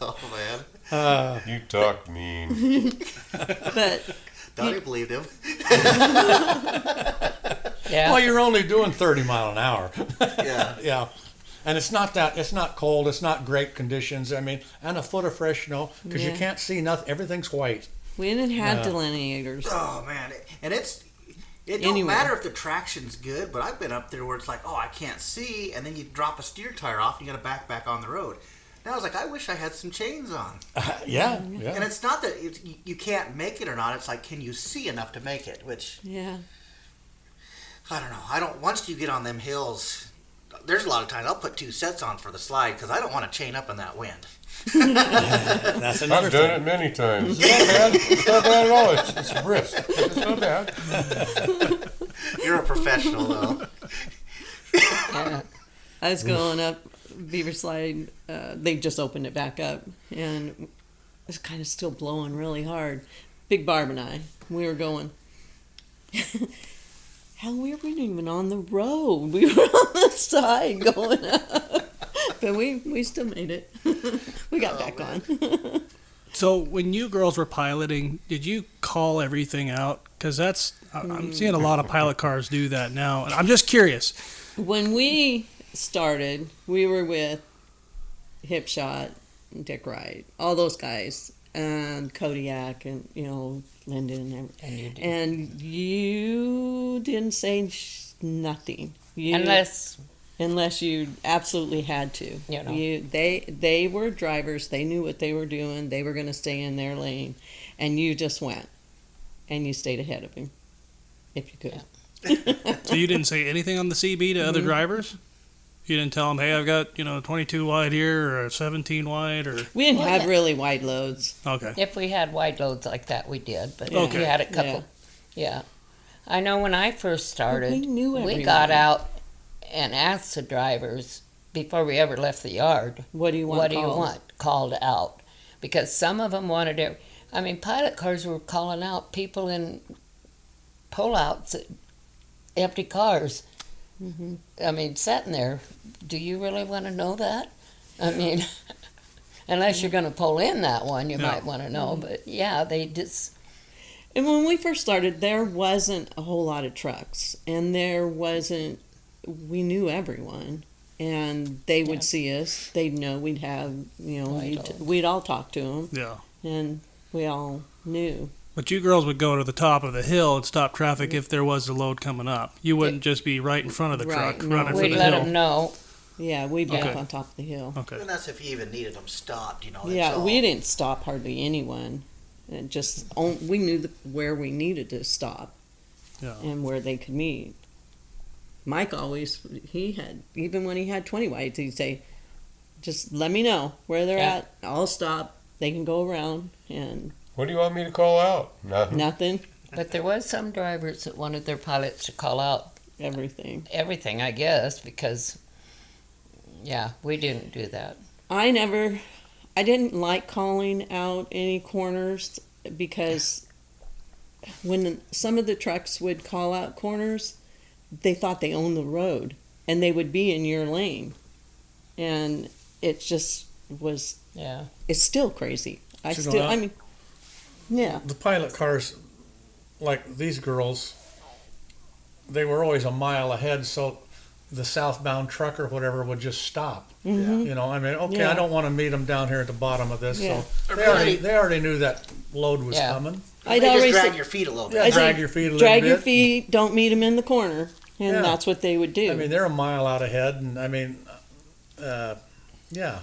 Oh, man. You talk mean. But Donnie believed him. Yeah. Well, you're only doing 30 mile an hour. Yeah. Yeah. And it's not cold, it's not great conditions. I mean, and a foot of fresh snow, because you Yeah. can't see nothing, everything's white. we didn't have Yeah. delineators. Oh, man. And it don't Anyway. matter if the traction's good, but I've been up there where it's like, oh, I can't see, and then you drop a steer tire off and you got to back on the road. And I was like, I wish I had some chains on. Yeah. And it's not that you can't make it or not. It's like, can you see enough to make it? Which, Yeah. I don't know. Once you get on them hills, there's a lot of times I'll put 2 sets on for the slide because I don't want to chain up in that wind. That's another I've done thing. it many times. It's not bad. It's not bad at all. It's brisk. It's not bad. You're a professional, though. I was going up Beaver Slide. They just opened it back up, and it was kind of still blowing really hard. Big Barb and I, we were going. Hell, we weren't even on the road. We were on the side going up. But we still made it. We got back on. So when you girls were piloting, did you call everything out? Because I'm seeing a lot of pilot cars do that now. And I'm just curious. When we started, we were with Hipshot, Dick Wright, all those guys, and Kodiak, and Lyndon, and everything. And you didn't say nothing. Unless you absolutely had to. They were drivers. They knew what they were doing. They were going to stay in their lane, and you just went, and you stayed ahead of him, if you could. So you didn't say anything on the CB to other drivers? You didn't tell them, hey, I've got 22 wide here or 17 wide, or We didn't have really wide loads. okay. If we had wide loads like that, we did. But Okay. we had a couple. Yeah. I know when I first started, we knew we everyone. got out and asked the drivers before we ever left the yard, What do you want? what do you called? want called out? Because some of them wanted it. I mean, pilot cars were calling out people in pullouts, empty cars. Mm-hmm. I mean, sitting there. Do you really want to know that? I mean, unless you're going to pull in that one, you might want to know. But yeah, they just. And when we first started, there wasn't a whole lot of trucks, and we knew everyone, and they would see us. They'd know we'd have, we'd all talk to them, Yeah. and we all knew. But you girls would go to the top of the hill and stop traffic if there was a load coming up. You wouldn't just be right in front of the Right, truck no. running for We'd the let hill. them know. Yeah, we'd be Okay. up on top of the hill. Okay. And that's if you even needed them stopped, that's Yeah, all. we didn't stop hardly anyone. It just we knew where we needed to stop Yeah. and where they could meet. Mike always, even when he had 20 whites, he'd say, just let me know where they're Yeah. at. I'll stop. They can go around and What do you want me to call out? Nothing. nothing, But there was some drivers that wanted their pilots to call out everything. everything, I guess, because, yeah, we didn't do that. I didn't like calling out any corners because when some of the trucks would call out corners, they thought they owned the road and they would be in your lane. And it just was, Yeah. it's still crazy. You know, Yeah. The pilot cars, like these girls, they were always a mile ahead, so the southbound truck or whatever would just stop. Mhm. You know, I mean, okay, Yeah. I don't want to meet them down here at the bottom of this. Yeah. So Or they already knew that load was Yeah. coming. I'd They always just drag say, your feet a little Yeah, bit. drag your feet a little drag bit. your feet, don't meet them in the corner. And Yeah. that's what they would do. I mean, they're a mile out ahead, and I mean, yeah.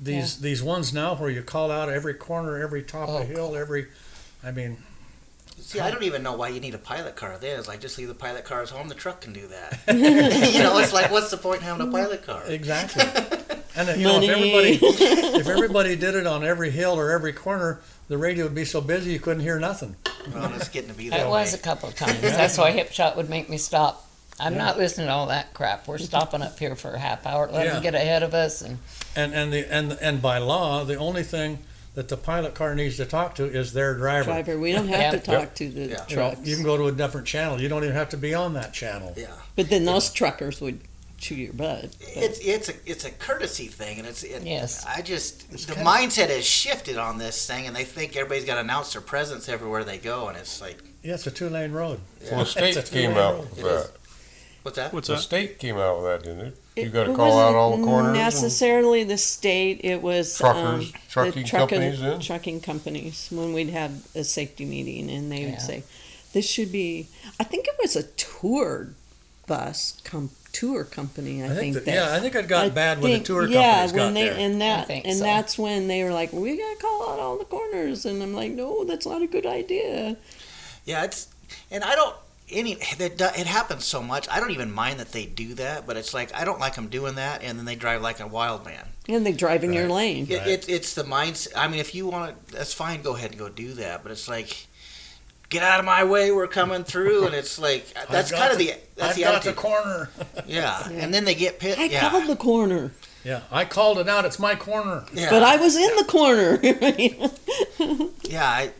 These ones now where you call out every corner, every top of hill, I mean, See, I don't even know why you need a pilot car then. It's like, just leave the pilot cars home, the truck can do that. You know, it's like, what's the point in having a pilot car? exactly. And you know, Money. if everybody did it on every hill or every corner, the radio would be so busy you couldn't hear nothing. Well, it's getting to be It that was way. a couple of times. That's why Hip Shot would make me stop. I'm not listening to all that crap. We're stopping up here for a half hour. Let Yeah. them get ahead of us. And by law, the only thing that the pilot car needs to talk to is their driver. We don't have Yeah. to talk to the Yeah. You know, trucks. you can go to a different channel. You don't even have to be on that channel. Yeah. But then those truckers would chew your butt. But It's a courtesy thing, and Yes. the mindset has shifted on this thing, and they think everybody's got to announce their presence everywhere they go, and it's like, Yeah, it's a 2-lane road. Well, the state It's a came two-lane out road. with It that. what's that? What's The that? state came out with that, didn't it? You it got to call out all the wasn't corners. and- necessarily the state. It was Truckers, the trucking companies then? trucking companies when we'd have a safety meeting, and they would Yeah. say, "This should be." I think it was a tour company. I think that. I think it got bad when the tour yeah, companies when got they there. and I that think and so. that's when they were like, "We gotta call out all the corners," and I'm like, "No, that's not a good idea." Yeah, and I don't. It happens so much. I don't even mind that they do that, but it's like, I don't like them doing that, and then they drive like a wild man. And they drive in your Right. lane. It's the mindset. I mean, if you want to, that's fine. Go ahead and go do that. But it's like, get out of my way. We're coming through, and it's like that's kind of the I've the got the attitude. Yeah. Yeah, and then they get pissed. I Yeah, called the corner, I called it out. It's my corner. yeah. but I was in the corner. Yeah,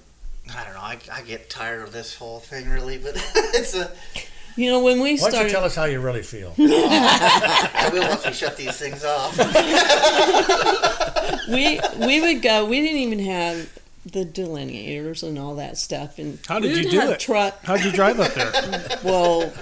I don't know. I get tired of this whole thing, really. But it's a. You know, when we Why don't you started, tell us how you really feel? I will once we shut these things off. we would go. We didn't even have the delineators and all that stuff. And How we did you would do have it? Truck. How'd you drive up there? Well,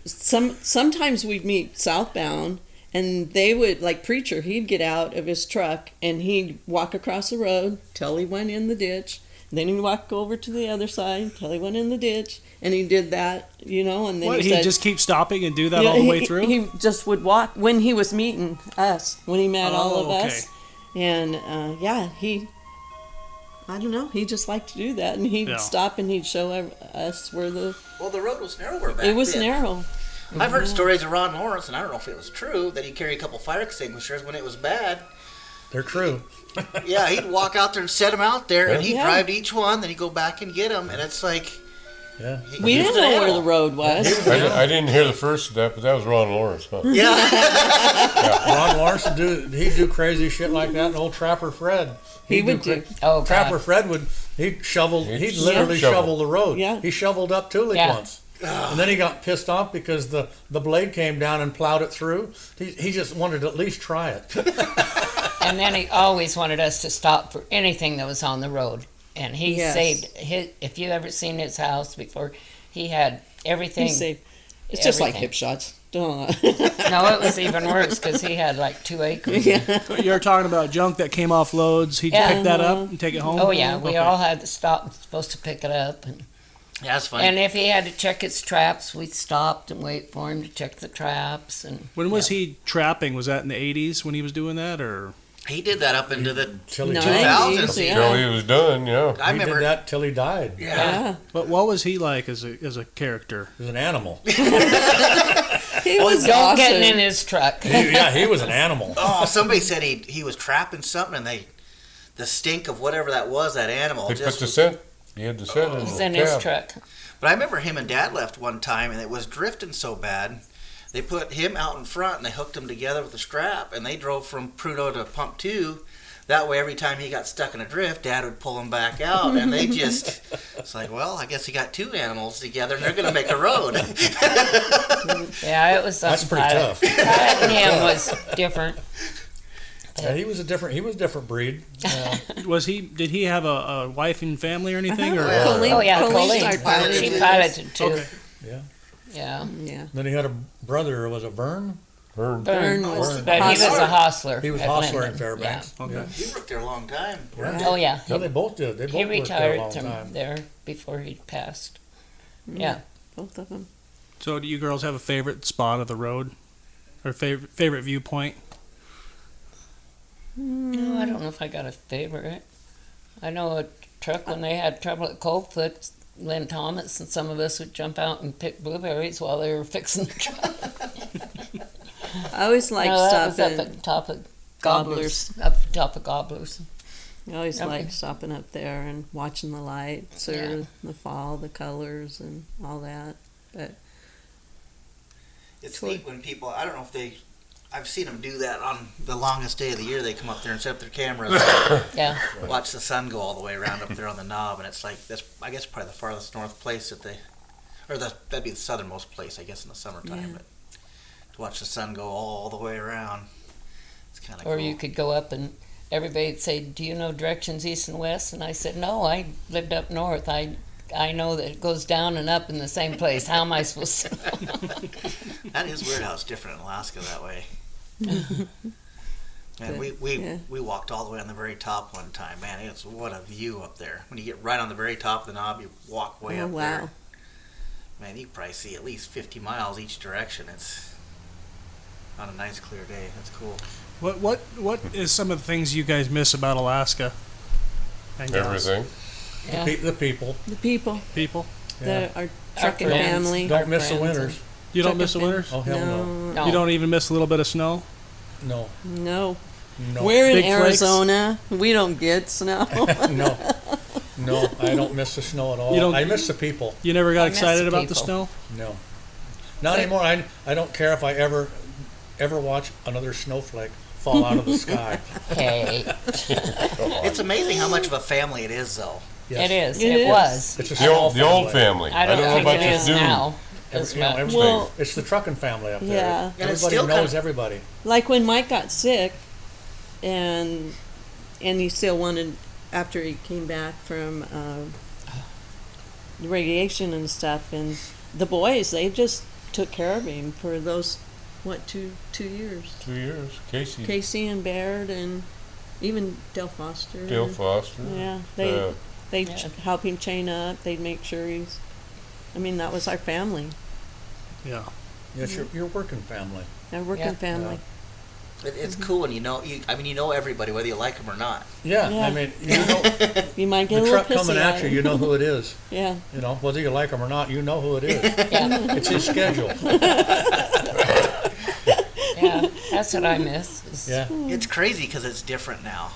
sometimes we'd meet southbound, and they would, like Preacher, he'd get out of his truck and he'd walk across the road till he went in the ditch. Then he'd walk over to the other side till he went in the ditch, and he did that, you know. And then What, he he'd said, just keep stopping and do that Yeah, all the way through? He just would walk when he was meeting us, when he met all of Oh, okay. us. And I don't know, he just liked to do that. And he'd Yeah. stop and he'd show us where Well, the road was narrower back it was then. narrow. I've heard stories of Ron Lawrence, and I don't know if it was true, that he'd carry a couple fire extinguishers when it was bad. They're true. Yeah, he'd walk out there and set them out there, and he'd Yeah. drive to each one, then he'd go back and get them, and it's like... Yeah. We he was didn't an know where animal. the road was. I didn't hear the first of that, but that was Ron Lawrence, huh? Yeah. Ron Lawrence he'd do crazy shit like that. And old Trapper Fred. He would do. Oh, Trapper God. Fred he'd literally shovel. shovel the road. Yeah. He shoveled up Tulik Yeah. once. And then he got pissed off because the blade came down and plowed it through. He just wanted to at least try it. And then he always wanted us to stop for anything that was on the road. And he Yes. saved his, if you ever seen his house before, he had everything. He's safe. It's just like Everything. hip shots. Don't. No, it was even worse because he had like 2 acres. Yeah. You're talking about junk that came off loads. He'd Yeah. pick that up and take it home? Oh, yeah. We Okay. all had to stop, supposed to pick it up. And That's funny. And if he had to check his traps, we stopped and wait for him to check the traps. And When was he trapping? Was that in the 80s when he was doing that? Or He did that up into the Till he No, died. 2000s. yeah. Till he was done, yeah. I He remember did that till he died. Yeah. Yeah. But what was he like as a character? He was an animal. He was Don't awesome. get in his truck. He was an animal. Oh, somebody said he was trapping something, and the stink of whatever that was, that animal. They just put the scent. He had the scent in He's the in his cab. truck. But I remember him and Dad left one time, and it was drifting so bad. They put him out in front, and they hooked him together with a strap, and they drove from Prudhoe to Pump 2. That way, every time he got stuck in a drift, Dad would pull him back out, and they just... It's like, well, I guess he got two animals together, and they're going to make a road. Yeah, it was That's something. pretty tough. Piloting him was different. Yeah, he was a different breed. Did he have a wife and family or anything? Or Colleen, Oh yeah, Colleen started Colleen. She piloting. piloted too. Okay. Yeah. Yeah. Yeah. Then he had a brother. Was it Vern? Vern. Vern was But he was a hostler. He was at hostler Linden. in Fairbanks. Okay. He worked there a long time. Yeah. Oh yeah. No, they both did. They both He worked there a retired long from time. there before he passed. Yeah. Both of them. So, do you girls have a favorite spot of the road, or favorite viewpoint? No, I don't know if I got a favorite. I know a truck when they had trouble at Coldfoot, Lynn Thomas and some of us would jump out and pick blueberries while they were fixing the truck. I always liked No, that was up stopping. at the top of Gobblers. Up the top of Gobblers. I always Okay. liked stopping up there and watching the lights or Yeah. the fall, the colors, and all that. But It's neat when people, I don't know if I've seen them do that on the longest day of the year. They come up there and set up their cameras, Yeah. watch the sun go all the way around up there on the knob, and it's like, that's, I guess, probably the farthest north place that'd be the southernmost place, I guess, in the summertime. Yeah. But to watch the sun go all the way around, it's kind of Or cool. you could go up and everybody'd say, "Do you know directions east and west?" And I said, "No, I lived up north. I know that it goes down and up in the same place. How am I supposed to know?" That is weird how it's different in Alaska that way. And Yeah. we walked all the way on the very top one time. Man, what a view up there. When you get right on the very top of the knob, you walk way oh up wow, there. Man, you can probably see at least 50 miles each direction. It's on a nice clear day. That's cool. What is some of the things you guys miss about Alaska? And gals? Everything. Yeah. The people. the people, People. Yeah. our trucking friends. family. Don't miss the friends winters. You don't Trucking miss the fam- winters. Oh hell no. No. You don't even miss a little bit of snow. No. No, No. we're in Big flakes? Arizona. We don't get snow. No. No. I don't miss the snow at all. You don't- I miss the people. You never got I miss excited about the people. snow. No. Not anymore. I don't care if I ever watch another snowflake fall out of the sky. Hey, It's amazing how much of a family it is, though. Yes. it is. It It is. was. It's a The small old, the old family. I don't know think about it the is new. now. As You know, much. everything. Well- It's the trucking family up there. Yeah. And it's Everybody still knows kinda- everybody. Like when Mike got sick, and he still wanted after he came back from the radiation and stuff, and the boys they just took care of him for those 2 years. 2 years. Casey. Casey and Baird and even Dale Foster. Dale Foster. Yeah, they Yeah. help him chain up. They'd make sure he's. I mean, that was our family, Yeah. Yes, your working family. our working Yeah. family. It's cool when you know everybody, whether you like them or not. Yeah, Yeah. I mean, you know, You might get the a little truck pissy coming at you, you know who it is. Yeah. You know, whether you like him or not, you know who it is. Yeah, It's his schedule. yeah. That's what I miss. is- Yeah, It's crazy because it's different now.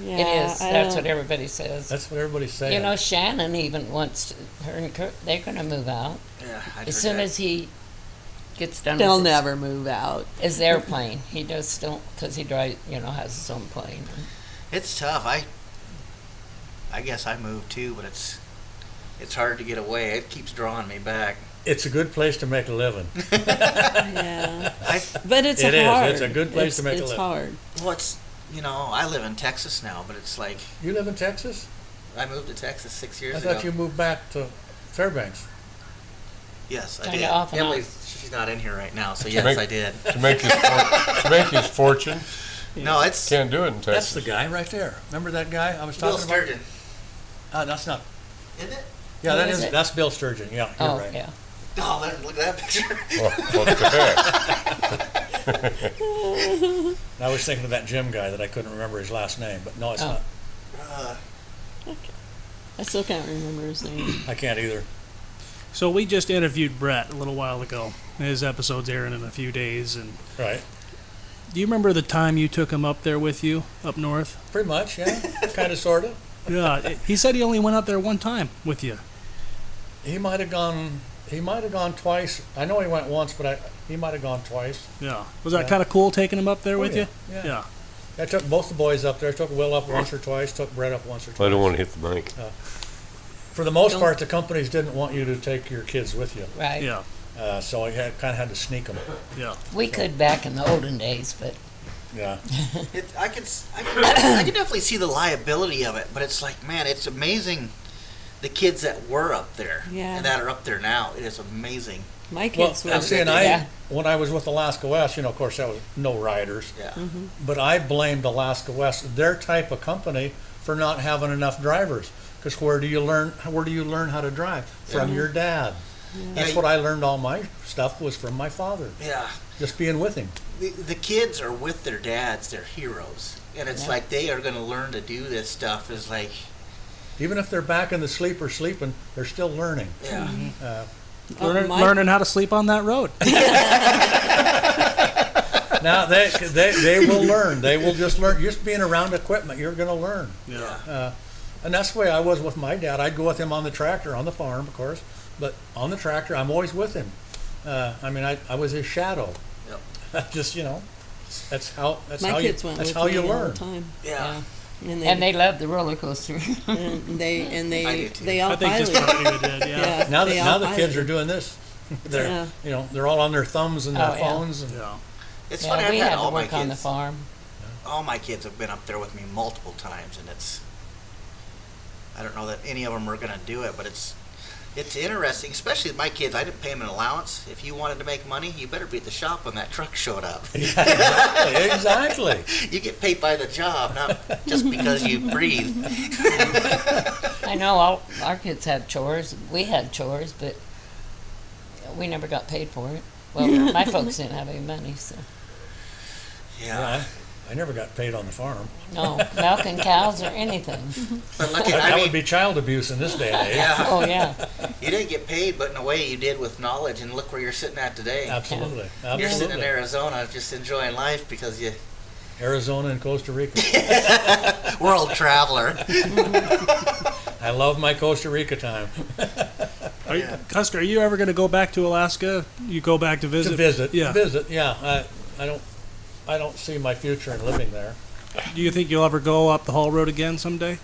Yeah, It is. I That's don't- what everybody says. that's what everybody's saying. You know, Shannon even wants her and Kurt. They're going to move out Yeah, as soon as he gets done. They'll with his- never move out. His airplane. He just don't because he drives. Has his own plane. It's tough. I guess I moved too, but it's hard to get away. It keeps drawing me back. It's a good place to make a living. Yeah, I but it's It is. hard. It's a good place to make a It's living. hard. what's I live in Texas now, but it's like You live in Texas? I moved to Texas 6 years I ago. thought you moved back to Fairbanks. Yes, I Kinda did. off and on. Emily, she's not in here right now, so To yes, make- I did. To make his fortune. No, it's Can't do it in Texas. That's the guy right there. Remember that guy I was Bill talking about? Sturgeon, That's not. isn't it? Yeah, Who that is is. it? That's Bill Sturgeon. Yeah, you're Oh right. yeah. Oh, look at that picture. Oh, look at that. I was thinking of that Jim guy that I couldn't remember his last name, but no, it's Oh. not. I still can't remember his name. I can't either. So we just interviewed Brett a little while ago. His episode's airing in a few days. And Right. do you remember the time you took him up there with you, up north? Pretty much, yeah. Kind of, sort of. Yeah, he said he only went up there one time with you. He might have gone twice. I know he went once, but he might have gone twice. Yeah. Was that Yeah. kind of cool taking him up there with yeah, you? yeah. I took both the boys up there. I took Will up once or twice, took Brett up once or twice. I don't want to hit the mic. For the most part, the companies didn't want you to take your kids with you. Right. Yeah. So I kind of had to sneak them. Yeah. We could back in the olden days, but Yeah. I can definitely see the liability of it, but it's like, man, it's amazing. The kids that were up there Yeah. and that are up there now, it is amazing. My Well, kids and were. see, when I was with Alaska West, of course, that was no riders. Yeah. But I blamed Alaska West, their type of company, for not having enough drivers. Because where do you learn how to drive? From your dad. That's Yeah. what I learned. All my stuff was from my father. Yeah. Just being with him. The kids are with their dads, they're heroes. And it's like they are going to learn to do this stuff is like, Even if they're back in the sleeper sleeping, they're still learning. yeah. Learning how to sleep on that road. Now they will learn. They will just learn. Just being around equipment, you're going to learn. Yeah. And that's the way I was with my dad. I'd go with him on the tractor, on the farm, of course, but on the tractor, I'm always with him. I was his shadow. Yep. Just that's how My kids you went that's with how me you all the learn. time. Yeah. and they love the roller coaster. and they I do too. they all I think just piloted. about you did, yeah. Yeah, Now they that all the kids piloted. are doing this, they're Yeah. they're all on their thumbs and their Oh, yeah. phones. And, Yeah. It's Yeah, funny, I've we had had all to my work on the kids. farm. All my kids have been up there with me multiple times, and I don't know that any of them are going to do it, but it's interesting, especially with my kids. I didn't pay them an allowance. If you wanted to make money, you better be at the shop when that truck showed up. Yeah, exactly. You get paid by the job, not just because you breathe. I know all our kids had chores. We had chores, but we never got paid for it. Well, my folks didn't have any money, so Yeah. I never got paid on the farm. no milking cows or anything. But look That at, I would mean, be child abuse in this day and age. yeah, Oh yeah, you didn't get paid, but in a way you did with knowledge, and look where you're sitting at today. Absolutely. You're sitting in Absolutely. Arizona just enjoying life because you Arizona and Costa Rica. world traveler. I love my Costa Rica time. Custer, are you ever going to go back to Alaska? You go back to visit? To visit. Yeah. Visit, yeah. I don't see my future in living there. Do you think you'll ever go up the Haul Road again someday?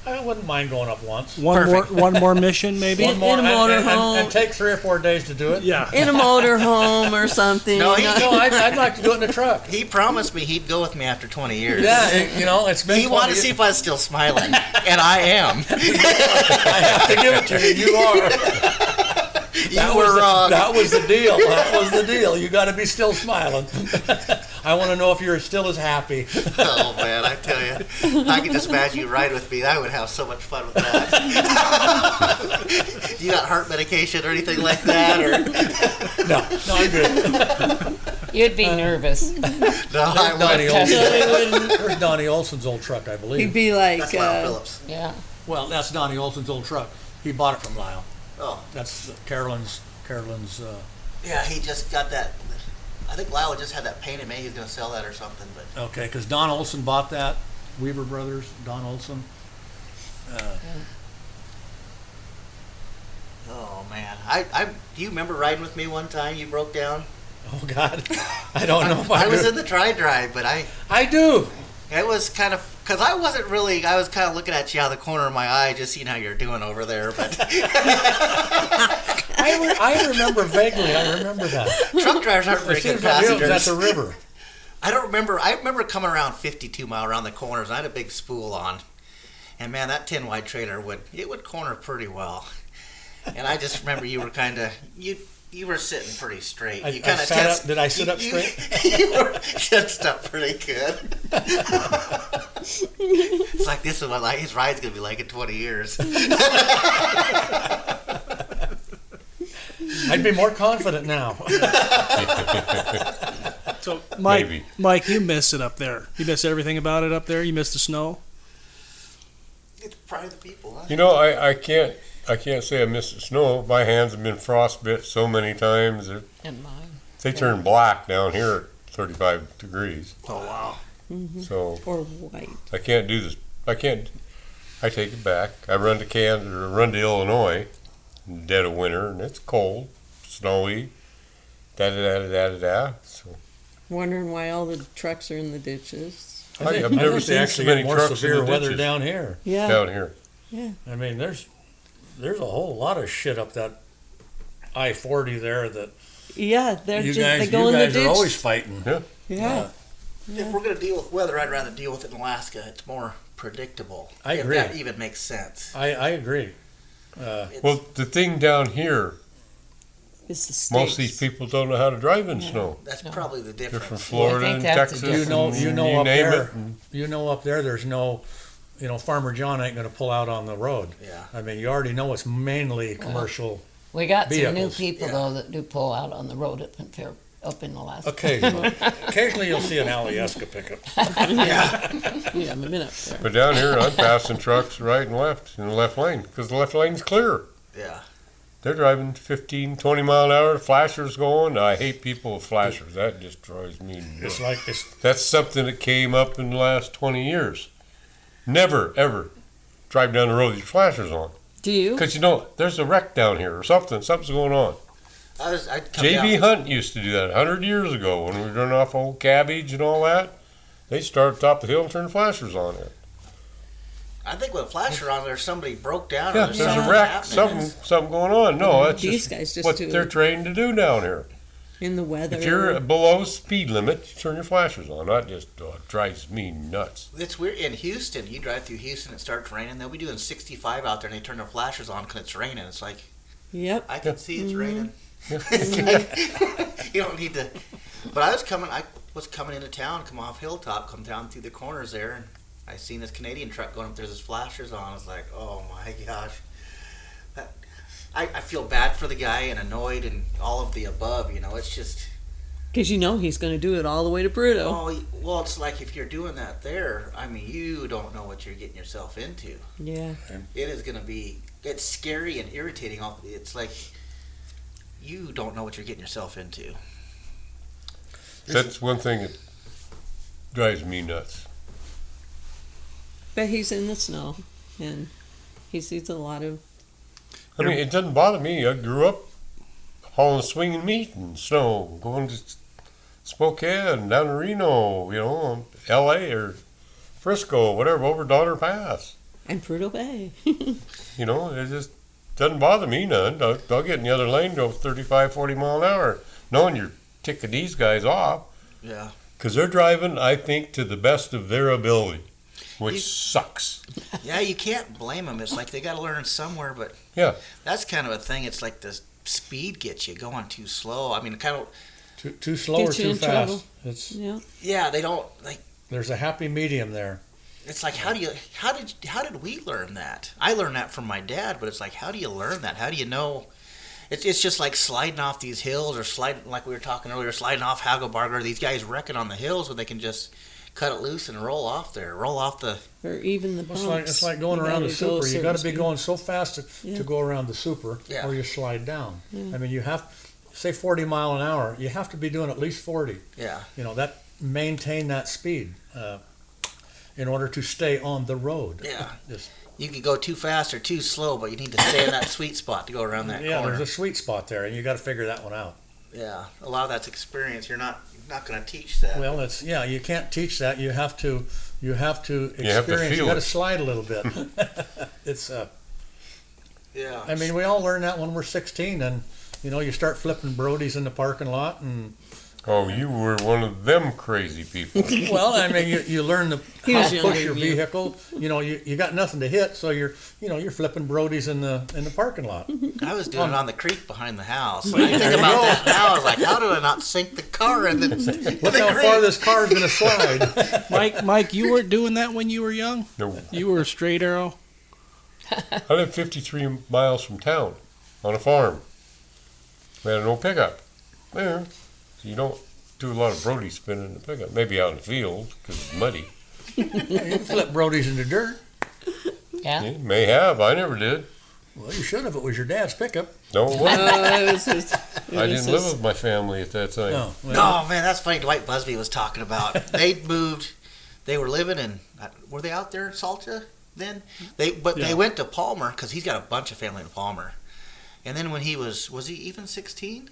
I wouldn't mind going up once. One more mission, maybe? In a motorhome. and take 3 or 4 days to do it. Yeah. In a motorhome or something. No, No, I'd like to do it in a truck. He promised me he'd go with me after 20 years. Yeah, it's been. He wanted to 20 see if I was still smiling, and I am. I have to give it to you. You are. You were wrong. That was the deal. That was the deal. You got to be still smiling. I want to know if you're still as happy. Oh man, I tell you, I can just imagine you ride with me. I would have so much fun with that. You got heart medication or anything like that, or No, I'm good. you'd be nervous. no? I Donnie wouldn't. Olson. There's Donnie Olson's old truck, I He'd believe. be like, That's Lyle Phillips. Yeah, Well, that's Donnie Olson's old truck. He bought it from Lyle. Oh, That's Carolyn's. yeah, he just got that. I think Lyle just had that painted. Maybe he's going to sell that or something. But Okay, because Don Olson bought that. Weaver Brothers, Don Olson. oh man, I do you remember riding with me one time? You broke down. Oh God, I don't know if I was do. in the tri-drive, but I do. it was kind of because I wasn't really. I was kind of looking at you out of the corner of my eye, just seeing how you're doing over there. But I remember vaguely. I remember that. truck drivers aren't It very good seems like it was at passengers. the river. I don't remember. I remember coming around 52 mile around the corners. I had a big spool on, and man, that 10 wide trailer would corner pretty well. And I just remember you were kind of you were sitting pretty straight. I You kind of sat up. Did I sit up straight? You were tensed up pretty good. It's like this is what his ride's gonna be like in 20 years. I'd be more confident now. So, Mike, Maybe. Mike, you miss it up there. You miss everything about it up there. You miss the snow. It's probably the people, huh? You know, I can't say I miss the snow. My hands have been frostbit so many times. And mine. They turn black down here at 35 degrees. Oh, wow. So Or white. I can't do this. I take it back. I run to Kansas or run to Illinois in the dead of winter, and it's cold, snowy, da. So Wondering why all the trucks are in the ditches. I've never they seen so actually many get more trucks in severe the weather ditches down here. Yeah. down here. I mean, there's a whole lot of shit up that I-40 there that Yeah, they're you just, guys, they go in the ditch. are always fighting. yeah. If we're going to deal with weather, I'd rather deal with it in Alaska. It's more predictable. I agree. If that even makes sense. I agree. It's, Well, the thing down here, It's the states. most of these people don't know how to drive in snow. that's probably the They're difference. from Florida think and that's the Texas. difference. You and know up name there, it. and- you know up there, there's no, Farmer John ain't going to pull out on the road. Yeah. I mean, you already know it's mainly commercial. We got some new Vehicles. people Yeah. though that do pull out on the road up in Alaska. Occasionally you'll see an Alyeska pickup. Yeah. Yeah, I've been up there. But down here, I'm passing trucks right and left in the left lane because the left lane's clear. Yeah. They're driving 15, 20 mile an hour. Flashers going. I hate people with flashers. That just drives me It's nuts. like it's That's something that came up in the last 20 years. Never, ever drive down the road with your flashers on. Do you? Because, there's a wreck down here or something. Something's going on. I'd come J.B. down. Hunt used to do that 100 years ago when we were running off old cabbage and all that. They start at the top of the hill and turn the flashers on there. I think with a flasher on there, somebody broke down. Yeah, or there's something a wreck, happening. something going on. No, that's These guys just what do they're it. trained to do down here. In the weather. If you're below speed limit, you turn your flashers on. That just drives me nuts. It's weird. In Houston, you drive through Houston, it starts raining. They'll be doing 65 out there, and they turn their flashers on because it's raining. It's like, Yep. I can see it's raining. Yeah. It's like, you don't need to. But I was coming into town, come off Hilltop, come down through the corners there, and I seen this Canadian truck going up there. There's flashers on. I was like, oh my gosh. I feel bad for the guy and annoyed and all of the above. It's just. Because he's going to do it all the way to Bruto. Oh, well, it's like if you're doing that there, I mean, you don't know what you're getting yourself into. Yeah. It is going to be. It's scary and irritating. It's like you don't know what you're getting yourself into. That's one thing that drives me nuts. But he's in the snow, and he sees a lot of. I mean, it doesn't bother me. I grew up hauling swinging meat in snow, going to Spokane, down to Reno, L.A. or Frisco, whatever, over Donner Pass. And Prudhoe Bay. It just doesn't bother me none. I'll get in the other lane, go 35, 40 mile an hour, knowing you're ticking these guys off. Yeah. Because they're driving, I think, to the best of their ability, which sucks. Yeah, you can't blame them. It's like they got to learn somewhere, but Yeah. that's kind of a thing. It's like the speed gets you going too slow. I mean, kind of. too slow or Gets you too in fast. trouble. It's Yeah. Yeah, they don't like. there's a happy medium there. It's like how did we learn that? I learned that from my dad, but it's like how do you learn that? How do you know? It's just like sliding off these hills or sliding like we were talking earlier, sliding off Hagelbarger. These guys wrecking on the hills when they can just cut it loose and roll off the. Or even the bumps. It's like going You around the gotta go super. You certain got to be speed. going so fast Yeah. to go around the super, Yeah. or you slide down. I mean, you have, say 40 mile an hour, you have to be doing at least 40. Yeah. That maintain that speed in order to stay on the road. Yeah. Just, You can go too fast or too slow, but you need to stay in that sweet spot to go around that yeah, corner. there's a sweet spot there, and you got to figure that one out. Yeah, a lot of that's experience. You're not going to teach that. Well, you can't teach that. You have to experience. You have to feel You got to it. slide a little bit. It's yeah. I mean, we all learn that when we're 16, and you start flipping Brodies in the parking lot, and Oh, you were one of them crazy people. well, I mean, you learn He how was to younger push your than you. vehicle. You got nothing to hit, so you're flipping Brodies in the parking lot. I was doing it on the creek behind the house. When I think about that now, I was like, how do I not sink the car in the Look how far this car is going to slide. Mike, you weren't doing that when you were young? No, You were a straight arrow? I lived 53 miles from town on a farm. We had an old pickup. There, so you don't do a lot of Brody spinning in the pickup. Maybe out in the field because it's muddy. You can flip Brodies into dirt. Yeah. Yeah, may have. I never did. Well, you should if it was your dad's pickup. No, it wasn't. It was his, I didn't live with my family at that time. No. Well, No, man, that's funny. Dwight Busby was talking about. They moved. They were living in. Were they out there in Salta then? They Yeah. went to Palmer because he's got a bunch of family in Palmer. And then when he was he even 16?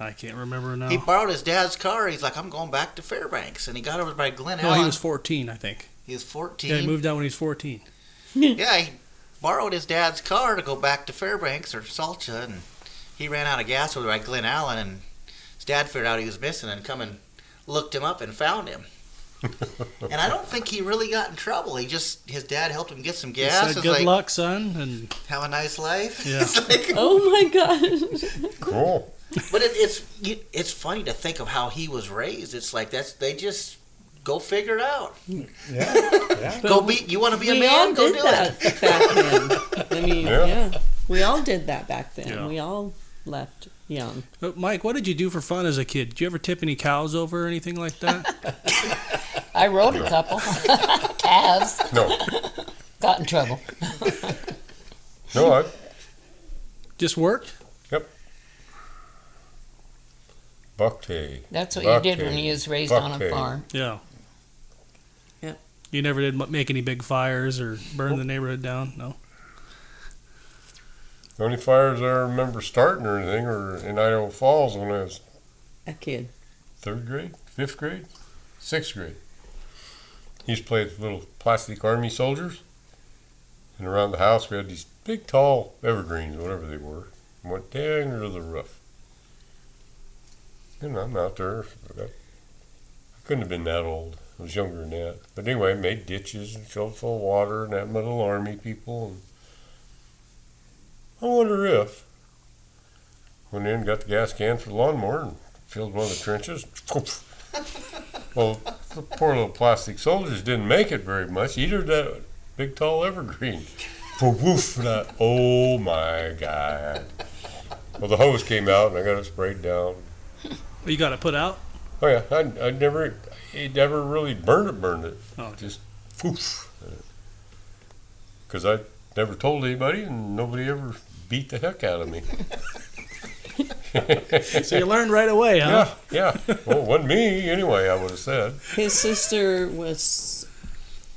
I can't remember now. He borrowed his dad's car. He's like, I'm going back to Fairbanks, and he got over by Glen No, Allen. he was 14, I think. He was 14. Yeah, he moved out when he was 14. Yeah, he borrowed his dad's car to go back to Fairbanks or Salta, and he ran out of gas over by Glen Allen, and his dad figured out he was missing and come and looked him up and found him. And I don't think he really got in trouble. His dad helped him get some He gas. said, It's good like, luck, son. And have a nice life. Yeah. It's like, oh my God. Cool. but it's funny to think of how he was raised. It's like they just go figure it out. yeah. Go be. You want to be a We man? all Go did do that it. back then. I mean, Yeah. yeah. We all did that back then. Yeah. We all left young. But Mike, what did you do for fun as a kid? Did you ever tip any cows over or anything like that? I rode a couple calves. No. Got in trouble. No, I Just worked? bucked hay. That's what you did when you was raised on a Bucktail. farm. Yeah. Yeah. You never did make any big fires or burn the neighborhood down? No. The only fires I remember starting or anything were in Idaho Falls when I was A kid. 3rd grade, 5th grade, 6th grade. He used to play with little plastic army soldiers. And around the house we had these big tall evergreens, whatever they were, and went down to the roof. And I'm out there. I couldn't have been that old. I was younger than that. But anyway, made ditches and filled full of water and had my little army people. And I wonder if went in, got the gas can for the lawnmower and filled one of the trenches. Well, the poor little plastic soldiers didn't make it very much. Either that big tall evergreen. Woof, that, oh my God. Well, the hose came out and I got it sprayed down. You got it put out? Oh yeah, it never really burned it. Oh, Just poof. Because I never told anybody and nobody ever beat the heck out of me. so you learned right away, huh? Yeah. Well, it wasn't me anyway, I would have said. His sister was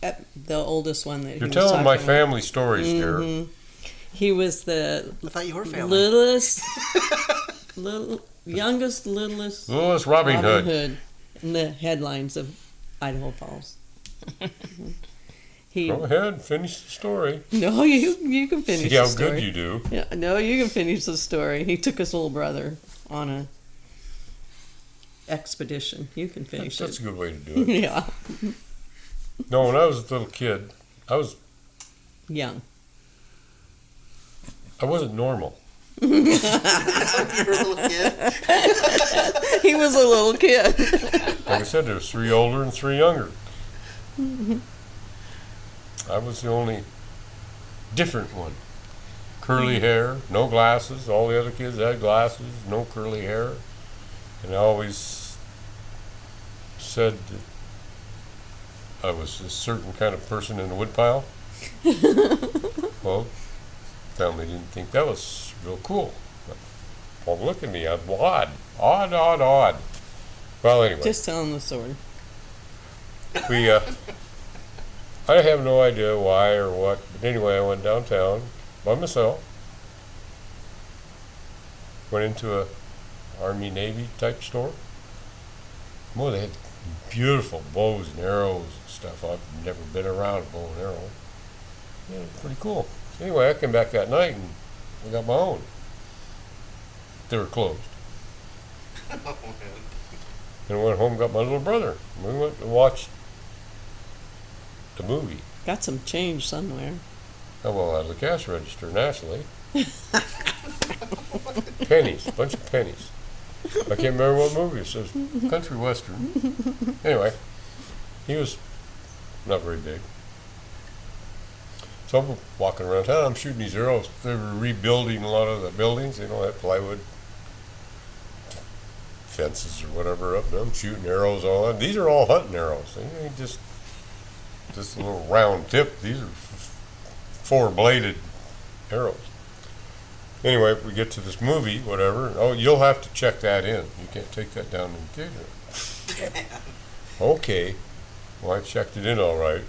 the oldest one that You're he was telling my talking about. family stories here. Mhm. He was the I thought you were family. littlest, youngest, littlest Louis Robin Hood. in the headlines of Idaho Falls. He Go ahead, finish the story. no, you can finish See the how story. good you do. Yeah, no, you can finish the story. He took his little brother on a expedition. You can finish That's a it. good way to do it. Yeah, No, when I was a little kid, I young. wasn't normal. You're a little kid. He was a little kid. Like I said, there was 3 older and 3 younger. I was the only different one. Curly hair, no glasses. All the other kids had glasses, no curly hair. And I always said that I was a certain kind of person in the woodpile. Well, family didn't think that was real cool. Well, look at me, I'm odd. Odd. Well, anyway. Just telling the story. I have no idea why or what, but anyway, I went downtown by myself. Went into a Army Navy type store. Boy, they had beautiful bows and arrows and stuff. I've never been around a bow and arrow. Yeah, pretty cool. Anyway, I came back that night and I got my own. They were closed. And I went home and got my little brother. We went and watched the movie. Got some change somewhere. Oh, well, out of the cash register, naturally. Pennies, a bunch of pennies. I can't remember what movie it says. Country Western. Anyway, he was not very big. So I'm walking around town, I'm shooting these arrows. They were rebuilding a lot of the buildings, that plywood fences or whatever up. I'm shooting arrows on. These are all hunting arrows. They ain't just a little round tip. These are four-bladed arrows. Anyway, we get to this movie, whatever. Oh, you'll have to check that in. You can't take that down in the theater. Okay. Well, I checked it in all right.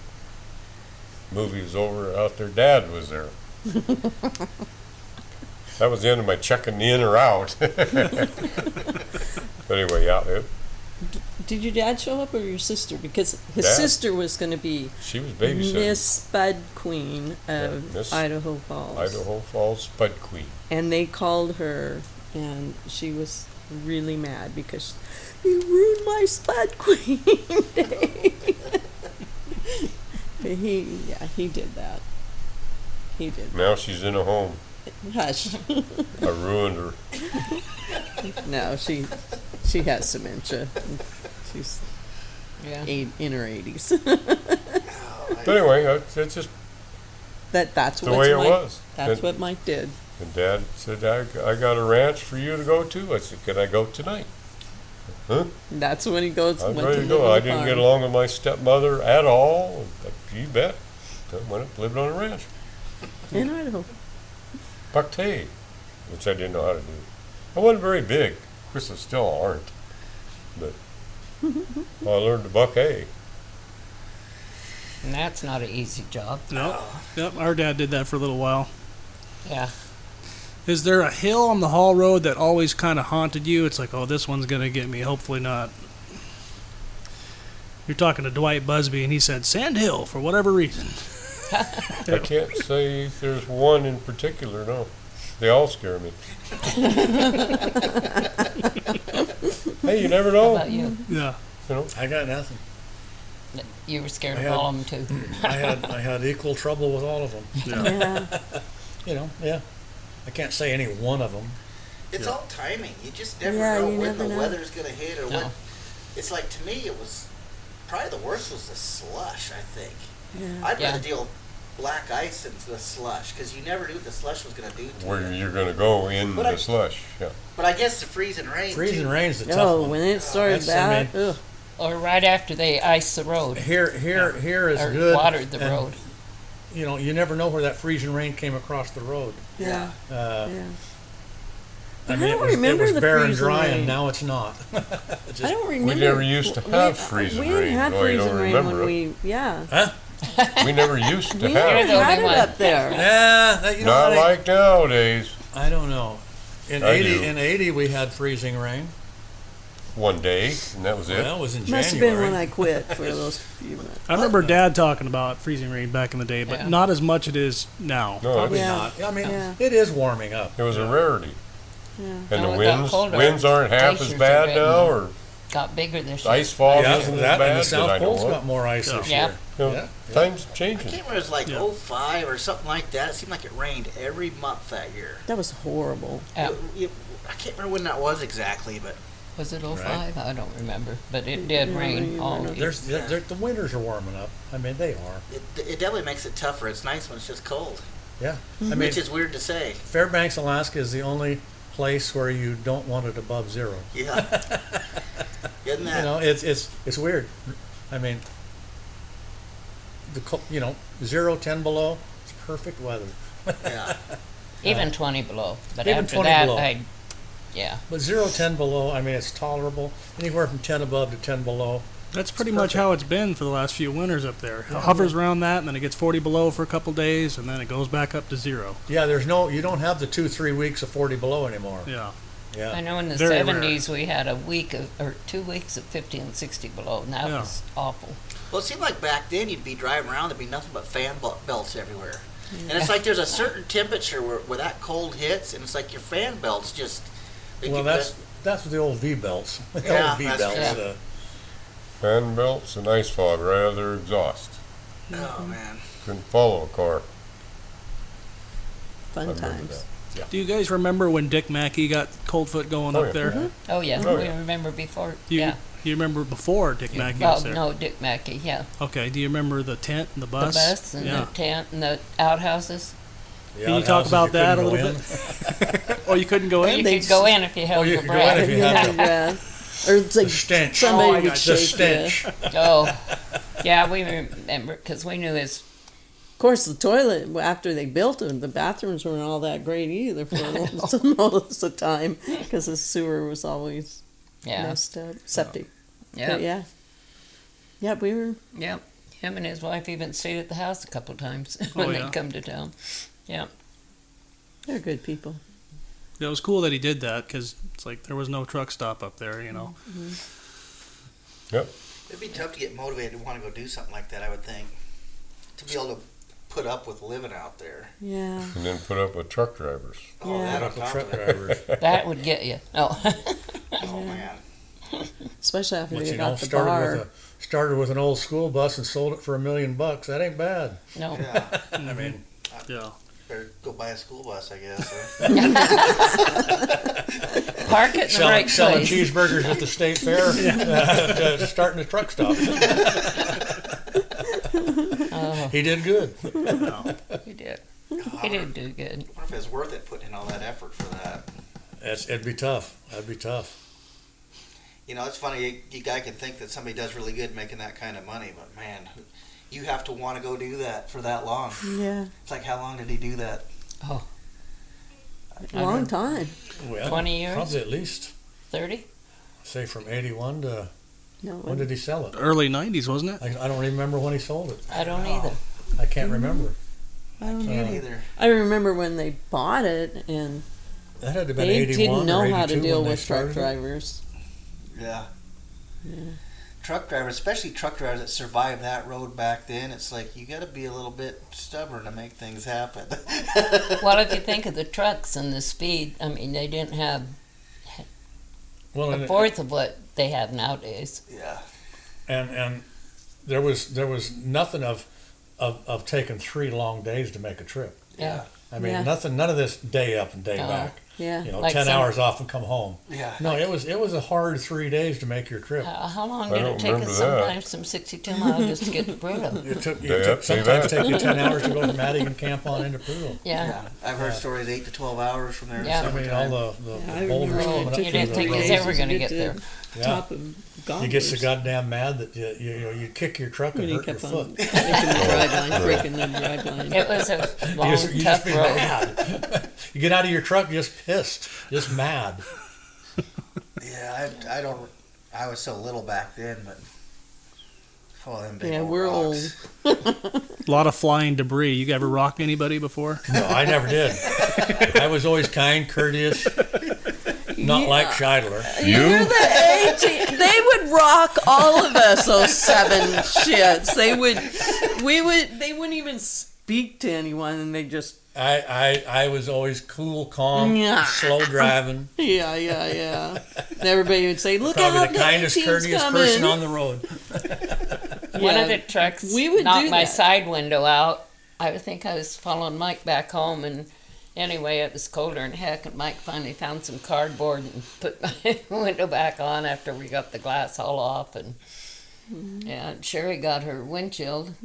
Movie was over. Out there, Dad was there. That was the end of my checking in or out. But anyway, yeah, Did your dad show up or your sister? Because his Dad. sister was going to be she was babysitting. Miss Spud Queen of Miss Idaho Falls. Idaho Falls Spud Queen. And they called her, and she was really mad because you ruined my Spud Queen day. But he did that. He did. Now she's in a home. Hush. I ruined her. No, she has dementia. She's Yeah. in her 80s. But anyway, it's just That's the what way it Mike, was. That's And- what Mike did. And Dad said, I got a ranch for you to go to. I said, can I go tonight? Huh? That's when he goes. I was went ready to live go. on I the didn't farm. get along with my stepmother at all. You bet. I went up, lived on a ranch. in Idaho. Bucked hay, which I didn't know how to do. I wasn't very big. Of course, I still aren't. But I learned to buck hay. And that's not an easy job. Nope. Yep, our dad did that for a little while. Yeah. Is there a hill on the haul road that always kind of haunted you? It's like, oh, this one's going to get me. Hopefully not. You're talking to Dwight Busby, and he said Sand Hill for whatever reason. I can't say there's one in particular, no. They all scare me. Hey, you never How know. about you? Yeah. You know, I got nothing. You were scared I of had- all of them too. I had equal trouble with all of them. Yeah. You know, yeah. I can't say any one of them. It's all timing. You just never Yeah, know you when never the know. weather's going to hit or No. what. It's like, to me, it was probably the worst was the slush, I think. Yeah. I'd Yeah. rather deal black ice than the slush because you never knew what the slush was going to do to where you. you're going to go in But the I- slush. Yeah. But I guess the freezing rain, Freezing too. rain's the tough Oh, one. when it started That's- I that, ugh. Or right after they ice the road. Here is Or good. watered the and, road. You know, you never know where that freezing rain came across the road. Yeah. Uh, Yeah. I I mean, don't it remember was the bare and freezing dry, rain. and now it's not. I don't remember. We never used to have freezing we didn't rain. have Oh, you don't freezing rain remember when it. we, yeah. Huh? We never used to We have never You're the had only it one. up there. Yeah, that, you know, Not what, like nowadays. I don't know. In I do. 80, we had freezing rain. One day, and that was it. Well, it was in Must have January. been when I quit for those few months. I remember Dad talking about freezing rain back in the day, but Yeah. not as much it is now. No, Probably Yeah. not. I mean, Yeah. it is warming up. it was a rarity. Yeah. And No, the it got colder. winds aren't half as Glaciers bad are getting- now, or Got bigger this the year. ice fall Yeah, isn't as that bad and the that South I know Pole's of. got more ice this Yeah. year. You know, Yeah. times I changing. can't remember, it was like Yeah. 05 or something like that. It seemed like it rained every month that year. That was horrible. Yeah. I can't remember when that was exactly, but Was it 05? I don't remember. But it did Yeah, rain you all remember. year. The winters are warming up. I mean, they are. it definitely makes it tougher. It's nice when it's just cold, Yeah. I mean, which is weird to say. Fairbanks, Alaska is the only place where you don't want it above zero. Yeah. Isn't that? You know, it's weird. I mean, you know, 0, 10 below, it's perfect weather. Yeah. Even 20 below. But Even after 20 that, below. yeah. But 0, 10 below, I mean, it's tolerable. Anywhere from 10 above to 10 below. That's pretty much how it's been for the last few winters up there. It hovers around that, and then it gets 40 below for a couple days, and then it goes back up to 0. Yeah, you don't have the 2-3 weeks of 40 below anymore. Yeah. I Yeah. know in the Very 70s we had a week or 2 weeks of 50 and 60 below, and that Yeah. was awful. Well, it seemed like back then you'd be driving around, there'd be nothing but fan belts everywhere. And it's like there's a certain temperature where that cold hits, and it's like your fan belts just. they Well, keep that's the old V belts. The Yeah, old V that's belts. true. Fan belts and ice fog right out of their exhaust. Oh man. Couldn't follow a car. I Fun remember times. that. Do you guys remember when Dick Mackey got cold foot going Oh, up yeah. there? Oh, yeah. Oh, we yeah. remember before. Do you, yeah. do you remember before Dick Mackey Oh, was there? no, Dick Mackey, yeah. Okay. Do you remember the tent and the bus? The bus and yeah. the tent and the outhouses. The Can you talk outhouses about you that a couldn't little go bit? Oh, you couldn't go Well, in? you they could go in if you held you your could go in breath. if you had Yeah. Or it's like The stench. somebody Oh, would the shake stench. you. Oh, yeah, we remember because we knew his. Of course, the toilet, after they built it, the bathrooms weren't all that great either for most of the time because the sewer was always Yeah, messed up. Septic. yeah, But yeah. Yeah, we were. yeah. Him and his wife even stayed at the house a couple of times Oh, when yeah. they'd come to town. Yeah, They're good people. It was cool that he did that because it's like there was no truck stop up there, you know. Yep. It'd be tough to get motivated to want to go do something like that, I would think. To be able to put up with living out there. Yeah. And then put up with truck drivers. Oh, Yeah. that on Up the top truck of it. drivers. that would get you. Oh, Oh, man. Especially after But they you got know, the started bar. started with an old school bus and sold it for $1 million. That ain't bad. no. Yeah. I mean, Yeah. Better go buy a school bus, I guess. Park it in the right selling place. cheeseburgers at the state fair, to starting a truck stop. Oh, He did good. he did. He did do good. I wonder if it's worth it putting in all that effort for that. It'd be tough. That'd be tough. You know, it's funny, you guy can think that somebody does really good making that kind of money, but man, you have to want to go do that for that long. Yeah. It's like, how long did he do that? Long time. Well, 20 years? Probably at least, 30? say from 81 to, No. when did he sell it? Early 90s, wasn't it? I don't remember when he sold it. I don't either. I can't remember. I don't Can't know. either. I remember when they bought it and That had to have been they 81 didn't know or 82 how to deal when they with truck started it. drivers. Yeah. Truck drivers, especially truck drivers that survived that road back then, it's like you got to be a little bit stubborn to make things happen. Well, if you think of the trucks and the speed, I mean, they didn't have Well, a and, fourth of what they have nowadays. Yeah. and there was nothing of taking 3 long days to make a trip. Yeah. I mean, Yeah. none of this day up and day No. back. Yeah. You know, Like 10 some- hours off and come home. Yeah. No, it was a hard 3 days to make your trip. How long I did don't it take remember us that. sometimes from 62 miles just to get to Bruto? It took, Day up, day sometimes back. take you 10 hours to go from Madigan Camp on into Prudhoe. Yeah. Yeah. I've heard stories 8 to 12 hours from there. Yeah. I mean, all the Yeah, I boulders remember coming it up took You through didn't the think it was road. ever going to get there. Yeah. Top of You get so Gobblers. goddamn mad that you kick your truck When and he hurt your kept foot. on breaking the drive line, breaking the drive line. It was a You long, just tough be road. mad. You get out of your truck just pissed, just mad. Yeah, I was so little back then, but oh, them big Yeah, old we're rocks. A lot of flying debris. You ever rock anybody before? No, I never did. I was always kind, courteous, not like Shydler. You? They would rock all of us, those 7 shits. They wouldn't even speak to anyone and they just, I was always cool, calm, Yeah. slow driving. yeah. And everybody would say, look Probably out, the kindest, A-team's courteous coming. person on the road. One Yeah. of the trucks We would knocked do my that. side window out. I think I was following Mike back home, and anyway, it was colder than heck, and Mike finally found some cardboard and put my window back on after we got the glass all off. And yeah, and Sherry got her windshield.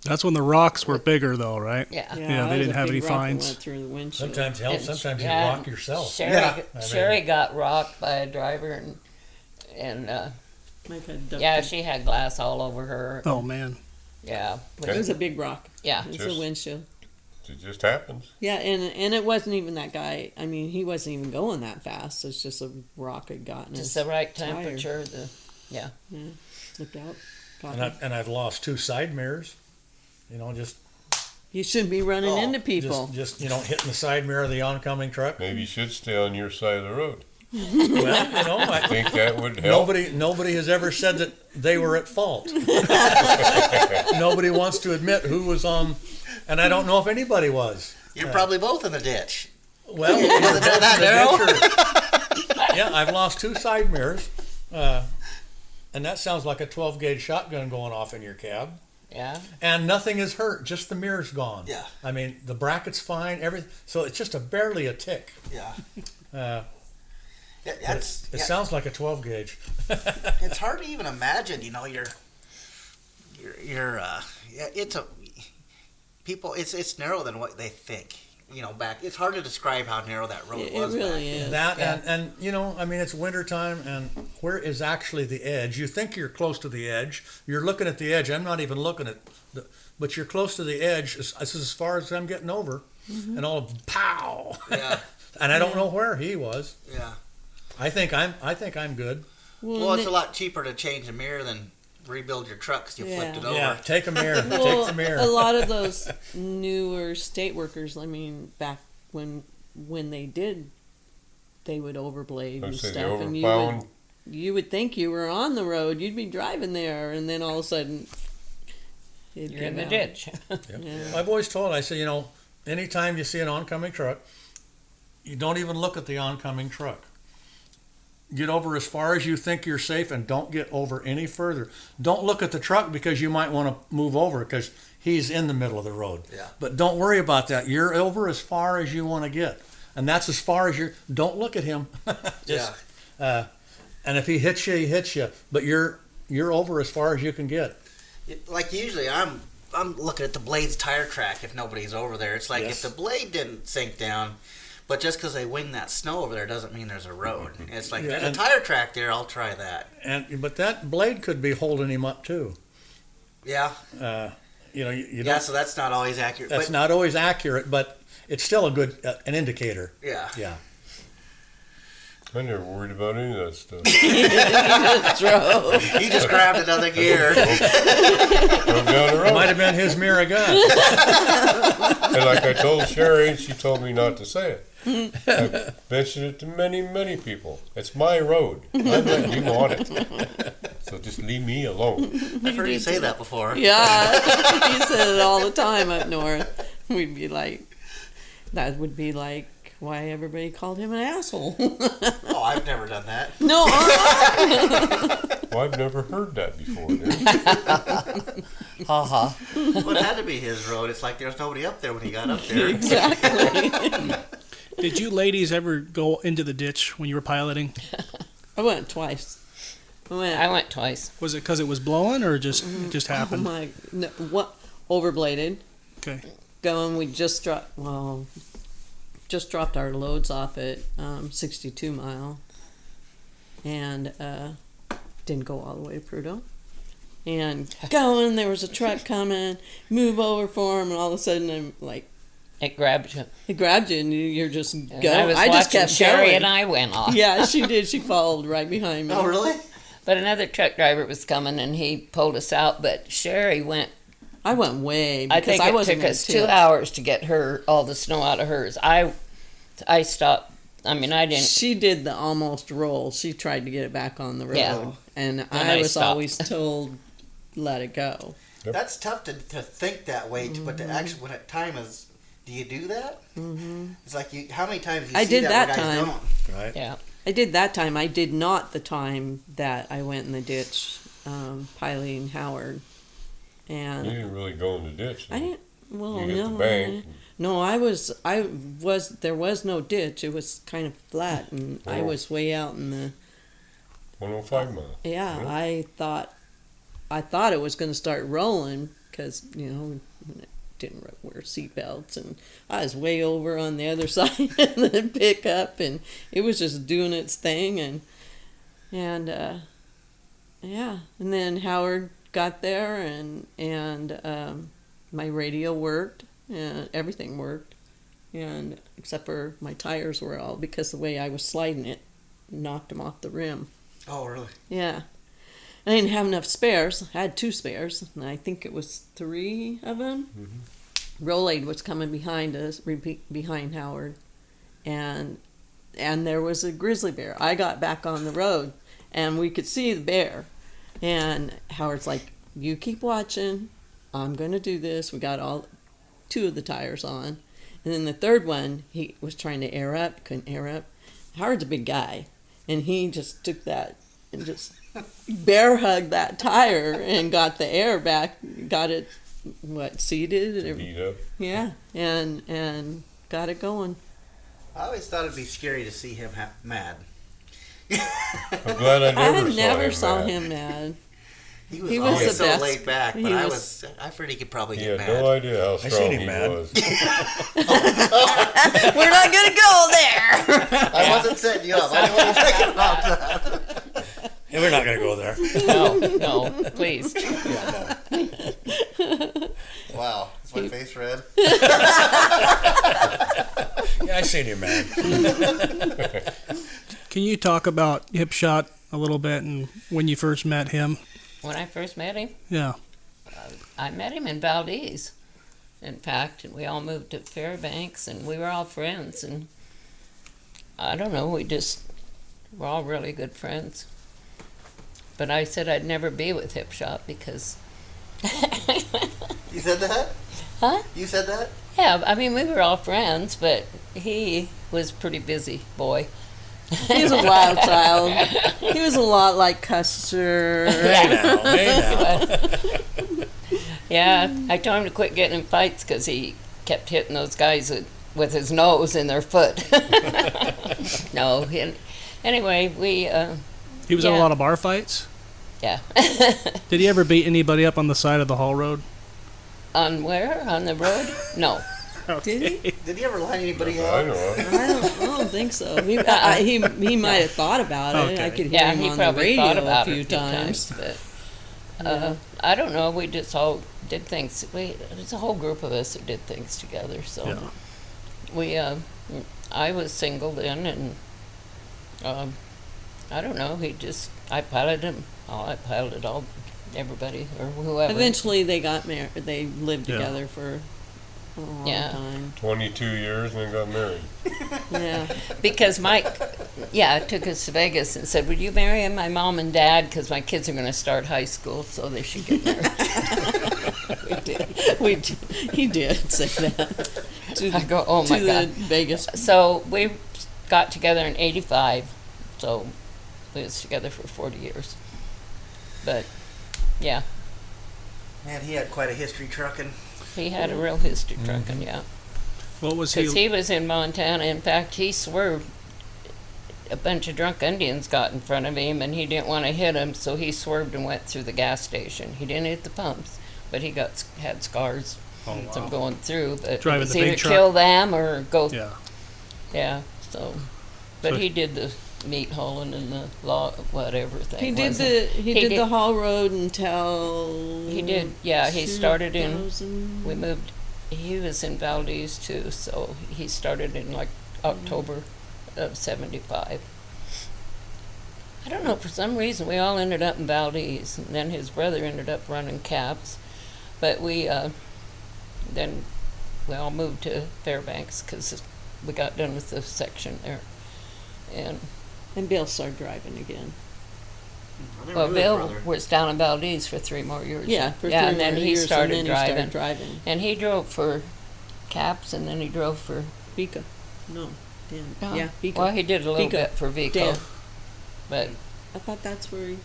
That's when the rocks were bigger, though, right? Yeah. Yeah, I they was didn't a have big any rock that fines. went through the windshield. Sometimes helps. And- Sometimes you yeah, rock yourself. Sherry, Yeah. Sherry got rocked by a driver, and Mike had duct yeah, tape. she had glass all over her. Oh, man. Yeah, It was a big rock. yeah. It was Just- a windshield. It just happens. Yeah, and it wasn't even that guy. I mean, he wasn't even going that fast. It's just a rock had gotten Just his the right tire. temperature. Looked out. Got And, him. I've lost 2 side mirrors. You know, just You shouldn't be running Oh, into people. just hitting the side mirror of the oncoming truck. Maybe you should stay on your side of the road. Well, I I think that would help. nobody has ever said that they were at fault. Nobody wants to admit who was on, and I don't know if anybody was. You're probably both in the ditch. Well, Wasn't it that narrow? yeah, I've lost 2 side mirrors, and that sounds like a 12 gauge shotgun going off in your cab. Yeah. And nothing is hurt, just the mirror's gone. Yeah. I mean, the bracket's fine, everything. So it's just barely a tick. Yeah. Uh, Yeah, It that's, yeah, sounds like a 12 gauge. it's hard to even imagine, you know, yeah, it's narrower than what they think. back. It's hard to describe how narrow that road It was. really back is. That Yeah. and I mean, it's wintertime, and where is actually the edge? You think you're close to the edge. You're looking at the edge. I'm not even looking at but you're close to the edge. This is as far as I'm getting over, and all of pow. Yeah. And I don't know where he was. Yeah. I think I'm good. Well, it's a lot cheaper to change the mirror than rebuild your truck 'cause you flipped it over. Yeah, take a mirror. Well, Take the mirror. a lot of those newer state workers, I mean, back when they did, they would overblade I'd and say the stuff, and overplowing. you would think you were on the road, you'd be driving there, and then all of a sudden, it'd You're in come the out. ditch. Yeah. I've always told, I say, anytime you see an oncoming truck, you don't even look at the oncoming truck. Get over as far as you think you're safe, and don't get over any further. Don't look at the truck because you might want to move over because he's in the middle of the road. Yeah. But don't worry about that. You're over as far as you want to get. And that's as far as don't look at him. Just, and if he hits you, he hits you. But you're over as far as you can get. Like usually I'm looking at the blade's tire track if nobody's over there. It's like Yes. if the blade didn't sink down, but just because they wing that snow over there doesn't mean there's a road. It's like, there's a tire track there, I'll try that. But that blade could be holding him up too. Yeah. You Yeah, don't, so that's not always accurate. that's But, not always accurate, but it's still a good an indicator. yeah. Yeah. I never worried about any of that stuff. He just grabbed another gear. Drove down the road. Might have been his mirror gun. And like I told Sherry, and she told me not to say it. I've mentioned it to many, many people. It's my road. I'm letting you on it. So just leave me alone. I've heard you say that before. Yeah, he said it all the time up north. We'd be like, that would be like why everybody called him an asshole. Oh, I've never done that. No, Well, I've never heard that before. Ha ha. Well, it had to be his road. It's like there's nobody up there when he got up there. exactly. Did you ladies ever go into the ditch when you were piloting? I went twice. I went twice. Was it because it was blowing, or just it just Oh happened? my! No, what overbladed? Okay. Going, we just dropped our loads off at 62 Mile, and didn't go all the way to Prudhoe. And going, there was a truck coming, move over for him, and all of a sudden I'm like, It grabbed you. it grabbed you, and you're just And go. I was just watching kept Sherry going. and I went off. Yeah, she did. She followed right behind me. Oh, really? But another truck driver was coming and he pulled us out. But Sherry went. I went way I because think I it wasn't took gonna us tilt. 2 hours to get her all the snow out of hers. I stopped. I mean, I didn't. She did the almost roll. She tried to get it back on the road, Yeah. and I I was stopped. always told, "Let it go." That's tough to think that way, but to actually, when it time is, do you do that? Mm-hmm. It's like, how many times you I see did that, that where guys time. don't? Right. Yeah. I did that time. I did not the time that I went in the ditch, piloting Howard, You and didn't really go in the ditch. I didn't. Well, You hit no, the bank. no. I was. There was no ditch. It was kind of flat, and I Oh. was way out in the. 105 mile. Yeah, Yeah. I thought it was going to start rolling because we didn't wear seatbelts, and I was way over on the other side of the pickup, and it was just doing its thing, and then Howard got there, and my radio worked, and everything worked, and except for my tires were all, because the way I was sliding it knocked them off the rim. Oh, really? Yeah. I didn't have enough spares. I had 2 spares, and I think it was 3 of them. Mm-hmm. Rolade was coming behind us, behind Howard, and there was a grizzly bear. I got back on the road, and we could see the bear. And Howard's like, "You keep watching. I'm going to do this." We got all 2 of the tires on. And then the third one, he was trying to air up, couldn't air up. Howard's a big guy, and he just took that and just bear hugged that tire and got the air back, got it seated, Beat up. yeah, and got it going. I always thought it'd be scary to see him mad. I'm glad I never I never saw mad. him mad. He was He was always the so best. laid back, but He I was- figured he could probably He get had mad. no idea how seen strong him he mad. was. We're not gonna go there. I wasn't setting you up. I wasn't thinking about that. Yeah, we're not going to go there. No, please. Wow, is my face red? Yeah, I seen him, man. Can you talk about Hipshot a little bit and when you first met him? When I first met him, Yeah. I met him in Valdez, in fact, and we all moved to Fairbanks, and we were all friends, and I don't know, we're all really good friends. But I said I'd never be with Hip Shop because, You said that? huh? You said that? Yeah, I mean, we were all friends, but he was a pretty busy boy. He was a wild child. He was a lot like Custer. Hey now. Yeah, I told him to quit getting in fights because he kept hitting those guys with his nose in their foot. No, anyway, He was in a Yeah. lot of bar fights. yeah. Did he ever beat anybody up on the side of the haul road? On where? On the road? No. Did he? Did he ever line anybody I up? know. I don't think so. He might have thought about it. Okay. I could hear Yeah, him he on the probably radio thought about a few it a few times. times. But I don't know. We just all did things. There's a whole group of us that did things together. So Yeah. we, I was single then, and I don't know. I piloted him. I piloted everybody or whoever. Eventually, they got married. They lived Yeah. together for a long Yeah. time. 22 years and then got married. Yeah. Because Mike, took us to Vegas and said, "Would you marry my mom and dad? Because my kids are going to start high school, so they should get married." He did say that. I go, "Oh my to God." the Vegas. So we got together in '85. So we was together for 40 years. But yeah, Man, he had quite a history trucking. he had a real history trucking. Yeah, What was because he? he was in Montana. In fact, he swerved. A bunch of drunk Indians got in front of him, and he didn't want to hit them, so he swerved and went through the gas station. He didn't hit the pumps, but he had scars from going through. But Driving it was the big either truck? kill them or go. Yeah. Yeah. So, but So- he did the meat hauling and the law whatever thing. He did wasn't it? he did the haul road until He did. Yeah, he started in. 2000. We moved. He was in Valdez too, so he started in like October of '75. I don't know, for some reason we all ended up in Valdez, and then his brother ended up running cabs, but we then we all moved to Fairbanks because we got done with the section there, and And Bill started driving again. I never well, knew his Bill brother. was down in Valdez for 3 more years. Yeah, for yeah, 3 and then more he years, started and then driving. He started driving. And he drove for Caps, and then he drove for. Vico. No. Dan. Uh, Yeah, Vico. Well, he did a little Vico. bit for Vico, Dan. but I thought that's where he.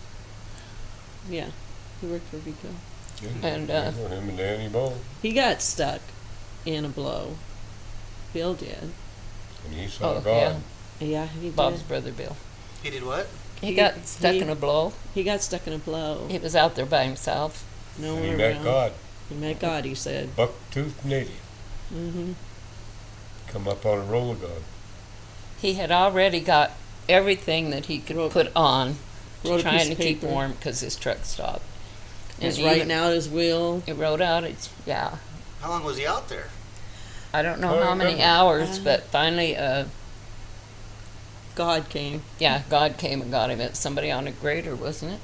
Yeah, he worked for Vico. And, him and Danny both. He got stuck in a blow. Bill did. And he saw Oh, God. Yeah, he did. Bob's brother Bill. He did what? He got stuck he- in a blow. He got stuck in a blow. He was out there by himself. No And one he met around. God. He met God, he said. Buck-toothed native. Mm-hmm. Come up on a roller God. He had already got everything that he could Wrote- put on, wrote a trying piece to of keep paper. warm because his truck stopped. He's And writing even- out his will. He wrote out. Yeah. How long was he out there? I don't know I how many remember. hours, but finally, God came. yeah, God came and got him. It's somebody on a grader, wasn't it?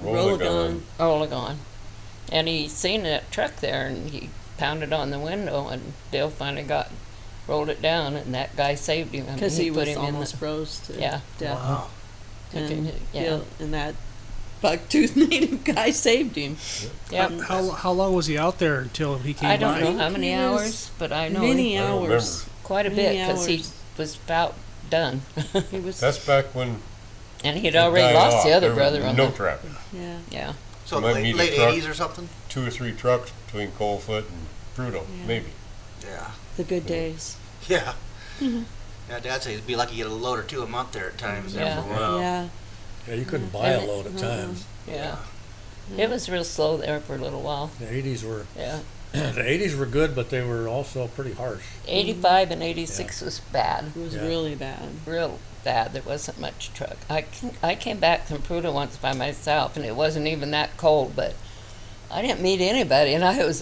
Roller Gun. Oregon. And he seen that truck there, and he pounded on the window, and Bill finally rolled it down, and that guy saved him. I mean, Because he put was him almost in froze to Yeah. death. Wow. And, Yeah. Bill, and that buck-toothed native guy saved him. the. Yep. How long was he out there until he came I don't by? know how many He was hours, but I know Many he- I don't hours. quite a many bit because he hours. was about done, He was. That's back when and he'd it already died lost off. the other There brother was on no the. traffic. Yeah. Yeah. So Might late, meet a late truck. 80s or something? 2 or 3 trucks between Coalfoot and Prudhoe, Yeah. maybe. Yeah. The good days. Yeah. Yeah, Dad said it'd be lucky to get a load or two a month there at times. There Yeah. for a while. Yeah. Yeah, you couldn't buy a And- load at times. Yeah. It was real slow there for a little while. The 80s were Yeah. the 80s were good, but they were also pretty harsh. 85 and 86 was bad. It was Yeah. really bad. Real bad. There wasn't much truck. I came back from Prudhoe once by myself, and it wasn't even that cold, but I didn't meet anybody, and I was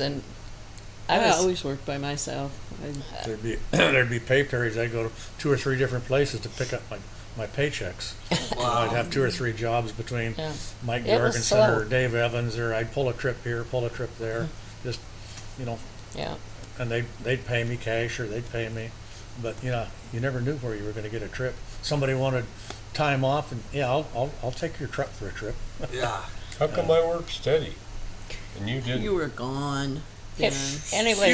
I always worked by myself. There'd be pay periods. I'd go to 2 or 3 different places to pick up my paychecks. Wow. I'd have 2 or 3 jobs between Yeah. Mike It was Jorgensen or slow. Dave Evans, or I'd pull a trip here, pull a trip there. Just, Yeah. and they'd pay me cash or they'd pay me. But, you never knew where you were going to get a trip. Somebody wanted time off, and I'll take your truck for a trip. Yeah. How come I work steady? And you didn't? You were gone. then. Anyway,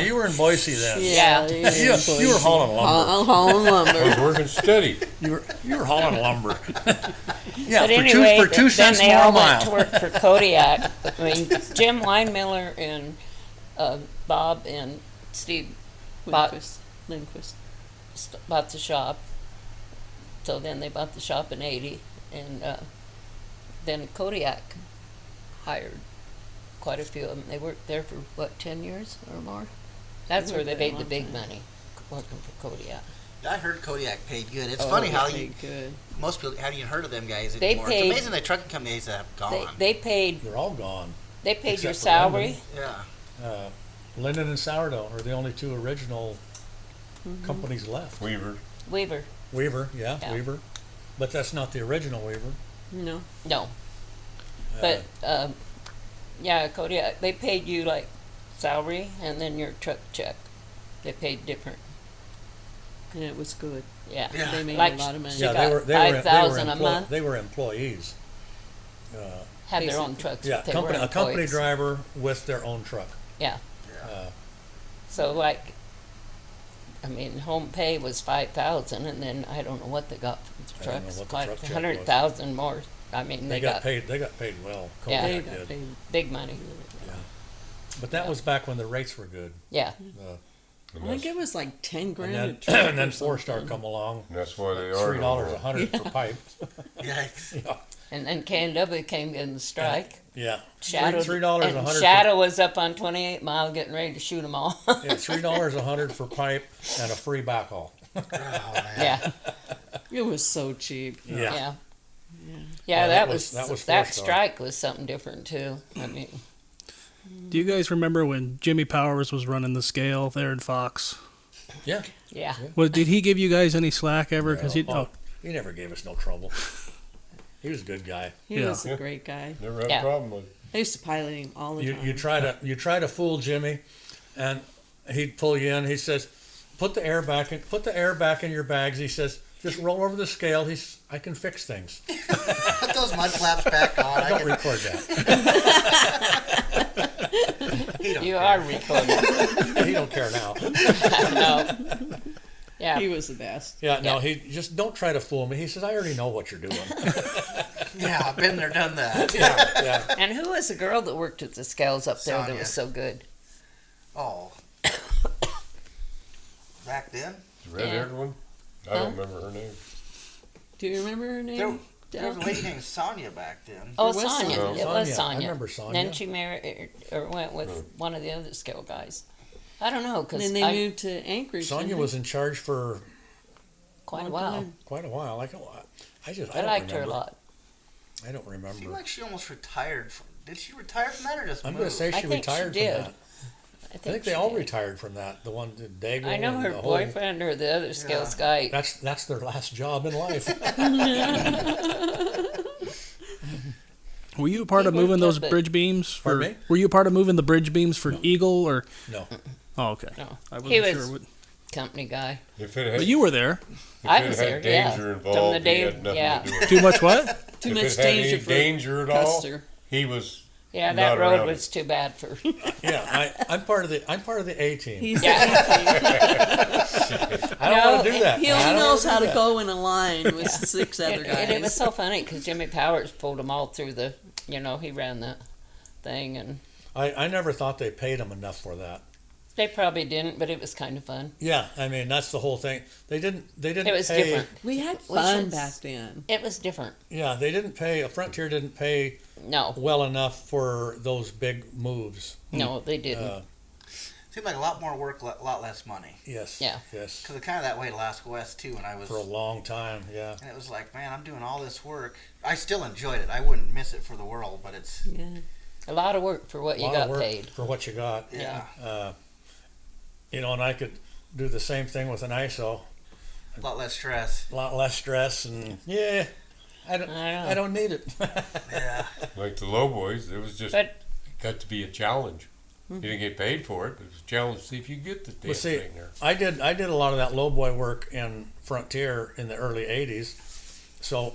You were in Boise then. Yeah. You were hauling lumber. Hauling I was lumber. working steady. You were hauling lumber. Yeah, But for anyway, two, for 2 then cents they more all a mile. went to work for Kodiak. I mean, Jim Weinmiller and Bob and Steve Lindquist. bought the shop. So then they bought the shop in 80, and then Kodiak hired quite a few of them. They worked there for, 10 years or more? That's They where worked they there a made the long big time. money, working for Kodiak. I heard Kodiak paid good. It's Oh, funny how They good. most people haven't even heard of them guys They anymore. paid- It's amazing the trucking companies that have gone. They paid They're all gone. your Except for salary. yeah. Linden and Sourdough are the only 2 original companies left. Weaver. Weaver. Weaver, yeah, Yeah. Weaver. But that's not the original Weaver. No. No, Uh, but yeah, Kodiak. They paid you like salary and then your truck check. They paid different. And it was good. Yeah. Yeah. They made Like a lot of money. she yeah, got 5,000 a month. They were employees. Had their own trucks. Yeah, but they were a company employees. driver with their own truck. Yeah. Uh, So like, I mean, home pay was 5,000, and then I don't know what they got from the I don't know trucks. what the Like truck check was. 100,000 more. I mean, they got paid. They got paid well. Yeah. They Kodiak got did. paid. big money. But that was back when the rates were good. Yeah. I think it was like 10 And grand. then, a truck and then or Four Star something. come along. That's why they are. $3 a hundred for pipe. Yikes. And then K&W came in the strike. Yeah, Shadow, $3 a and hundred. Shadow was up on 28 Mile getting ready to shoot them all. Yeah, $3 a hundred for pipe and a free backhaul. Oh, man. Yeah. It was so cheap. Yeah. Yeah. Yeah. Yeah, that was that was that 4-star. strike was something different too. I mean, Do you guys remember when Jimmy Powers was running the scale there in Fox? Yeah. yeah. Well, did he give you guys any slack ever? Because Oh, he never gave us no trouble. He was a good guy. He Yeah. was a great guy. Never had Yeah. a problem with it. I used to pilot him all the time. You try to fool Jimmy, and he'd pull you in. He says, "Put the air back in your bags." He says, "Just roll over the scale." I can fix things. Put those mud flaps back on. I Don't can, record that. You are recording. He don't care now. No. Yeah. He was the best. Yeah, no, Yeah. he just don't try to fool me. He says, "I already know what you're doing." yeah, I've been there, done that. Yeah. And who was the girl that worked at the scales up there that Sonia. was so good? Oh. Back then? The red-haired one? I don't remember her name. Do you remember her name? There was a lady named Sonia back then. Oh, It was Sonia. Sonia. It was Sonia. I Sonia. remember Sonia. Then she married or went with one of the other scale guys. I don't know And because then they I moved to Anchorage. Sonia didn't was in charge for quite a Long while. time. quite a while. I I don't liked her a remember. lot. I don't Seemed remember. like she almost retired. Did she retire from that or just I'm moved? going to say I she think she retired from did. that. I I think she they all did. retired from that. The one, Dago. I know and her the whole- boyfriend or the other scales guy. That's their last job in life. Were you a part He of moving worked those up at- bridge beams for? Pardon me? Were you a part of moving the bridge beams for Eagle or? No. Oh, okay. No. I wasn't He was sure. company guy. If it had, But you were there. if I it was had there, yeah. danger From involved, the he day- had nothing yeah. to do with it. Too much what? Too If much it had danger any for danger at all, Custer. he was Yeah, not that road around was too bad for. Yeah, I'm part of the A team. He's Yeah. I don't want to do that. He I only don't knows wanna how do to that. go in a line with 6 other guys. And it was so funny because Jimmy Powers pulled them all through the. He ran the thing and I never thought they paid him enough for that. They probably didn't, but it was kind of fun. Yeah, I mean that's the whole thing. They didn't It was pay, different. We had Well, fun since- back then. It was different. Yeah, they didn't pay. A Frontier didn't pay No, well enough for those big moves. no, they didn't. Seemed like a lot more work, a lot less money. Yes. Yeah. Yes. Because kind of that way Alaska West too, when I was. For a long time. Yeah. And it was like, man, I'm doing all this work. I still enjoyed it. I wouldn't miss it for the world, but it's Yeah. A lot of work for what A you lot got of work paid. for what you got. yeah, You know, and I could do the same thing with an ISO. a lot less stress. A lot less stress, and yeah, I don't know. I don't need it. Yeah, Like the low boys, it was just But it got to be a challenge. You didn't get paid for it, but it was a challenge to see if you get the damn Well, see, thing there. I did a lot of that lowboy work in Frontier in the early '80s, so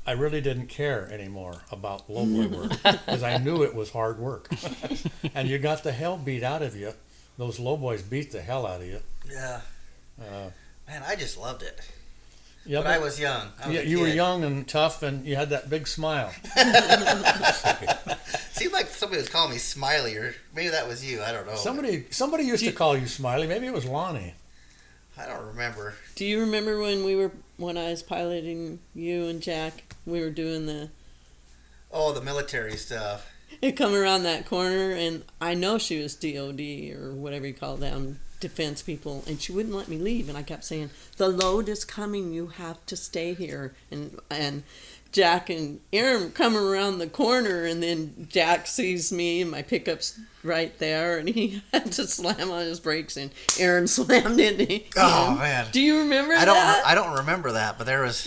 I really didn't care anymore about lowboy work because I knew it was hard work, and you got the hell beat out of you. Those lowboys beat the hell out of you. yeah. Man, I just loved it. Yeah, But I was young. I was a you were kid. young and tough, and you had that big smile. Seemed like somebody was calling me Smiley, or maybe that was you. I don't know. Somebody used to call you Smiley. Maybe it was Lonnie. I don't remember. Do you remember when I was piloting you and Jack? We were doing Oh, the military stuff. it come around that corner, and I know she was DOD or whatever you call them, defense people, and she wouldn't let me leave, and I kept saying, "The load is coming. You have to stay here." And Jack and Aaron come around the corner, and then Jack sees me and my pickup's right there, and he had to slam on his brakes, and Aaron slammed into him. Oh man, Do you remember I that? don't remember that, but there was.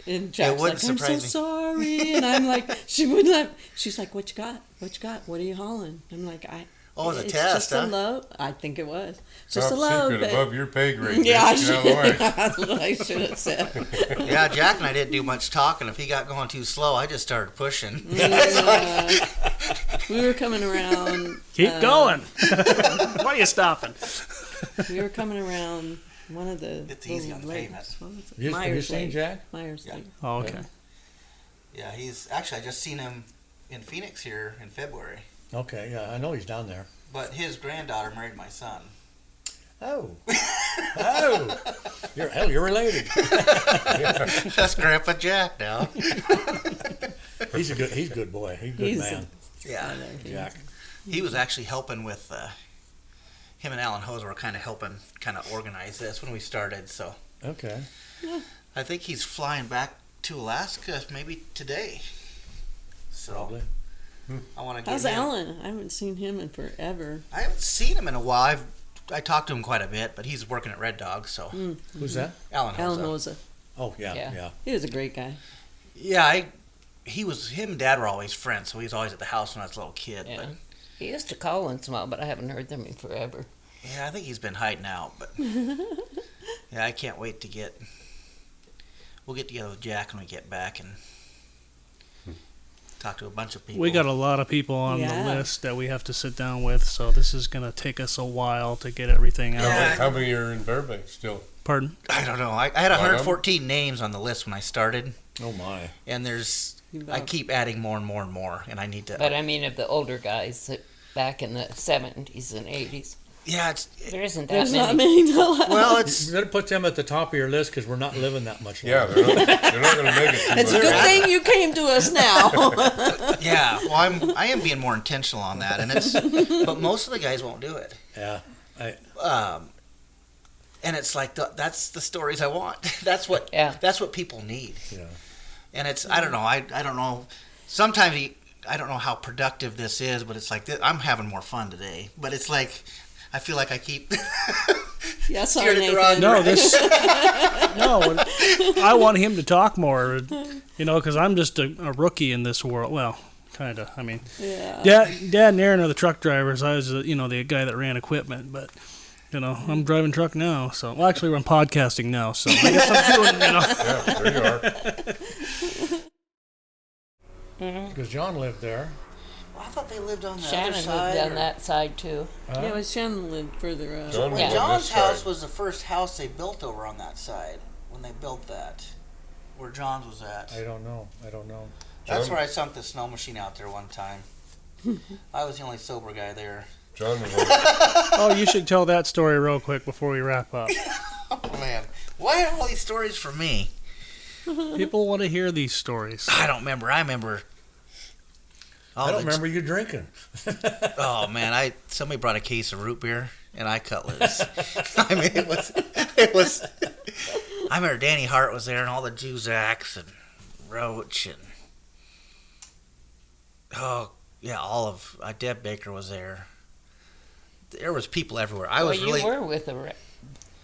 And Jack's wouldn't like, "I'm so surprise me." sorry," and I'm like, she wouldn't let. She's like, "What you got? What you got? What are you hauling?" I'm like, Oh, it was a it's test, just a huh? load." I think it was just Top a load. secret but- above your pay grade. Yeah, I bitch. Get out of the way. That's what I should have said. Yeah, Jack and I didn't do much talking. If he got going too slow, I just started pushing. We were coming around. Keep going. Why are you stopping? We were coming around one of the. It's easy on the little pavement. lakes. What was it? Have you Myers seen Lake. Jack? Myers Yeah. Lake. Oh, okay. Yeah, he's actually I just seen him in Phoenix here in February. Okay, yeah, I know he's down there. But his granddaughter married my son. Oh, oh, you're related. That's Grandpa Jack now. He's a good boy. He's a good He's man. Yeah, Jack. he was actually helping with him and Alan Hose were kind of organize this when we started. So Okay. I think he's flying back to Alaska maybe today. So Probably. I want to get How's him. Alan? I haven't seen him in forever. I haven't seen him in a while. I talked to him quite a bit, but he's working at Red Dog. So Who's that? Alan Alan Hose. Mosa. Oh, yeah, Yeah. yeah. He was a great guy. Yeah, him and Dad were always friends, so he was always at the house when I was a little kid. Yeah. But He used to call once in a while, but I haven't heard them in forever. yeah, I think he's been hiding out. But yeah, I can't wait to get. We'll get together with Jack when we get back and talk to a bunch of people. We got a lot of people on Yeah. the list that we have to sit down with, so this is going to take us a while to get everything out. Yeah. How many are in Fairbanks still? Pardon? I don't know. I had 114 names on the list when I started, Oh, my. and I keep adding more and more and more, and I need to. But I mean, of the older guys that back in the 70s and 80s, Yeah, there isn't that There's many. not many left. well, You it's better put them at the top of your list because we're not living that much Yeah, longer. they're not going to make it too It's a much. good thing you came to us now. yeah. Well, I am being more intentional on that, and but most of the guys won't do it. Yeah. And it's like that's the stories I want. That's what people need. Yeah. And it's I don't know. I don't know. Sometimes I don't know how productive this is, but it's like I'm having more fun today. But it's like I feel like I keep Yes, steered sorry, it the wrong Nathan. No, direction. no. I want him to talk more, because I'm just a rookie in this world. Well, kind of. I mean, Yeah. Dad and Aaron are the truck drivers. I was, the guy that ran equipment, but. I'm driving truck now, so actually I'm podcasting now, so I guess I'm doing, Yeah, there you are. Because John lived there. I thought they lived on the Shannon other side. lived on that side too. Yeah, but Shannon lived further up. John Well, lived on John's this house side. was the first house they built over on that side when they built that, where John's was at. I don't know. That's John- where I sunk the snow machine out there one time. I was the only sober guy there. John was like, Oh, you should tell that story real quick before we wrap up. Oh, man. Why are all these stories for me? People want to hear these stories. I don't remember. I remember. I don't remember you drinking. Oh man, somebody brought a case of root beer and I cut loose. I mean, it was. I remember Danny Hart was there and all the Juzaks and Roach and all of Deb Baker was there. There was people everywhere. I was really. You were with a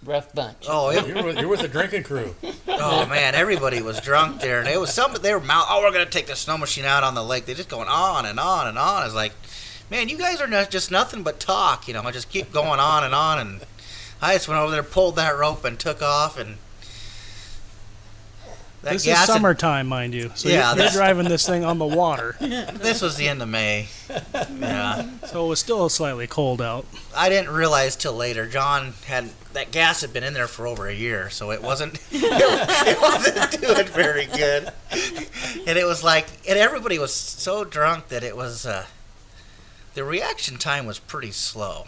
rough bunch. Oh, You're with the drinking crew. Oh man, everybody was drunk there, and it was they were we're gonna take the snow machine out on the lake. They're just going on and on and on. It's like, man, you guys are just nothing but talk, I just keep going on, and I just went over there, pulled that rope, and took off, and This is summertime, mind you. So Yeah, you're driving this thing on the water. This was the end of May. Yeah, So it was still slightly cold out. I didn't realize till later. John that gas had been in there for over a year, so it wasn't it wasn't doing very good. And it was like, and everybody was so drunk that it was the reaction time was pretty slow.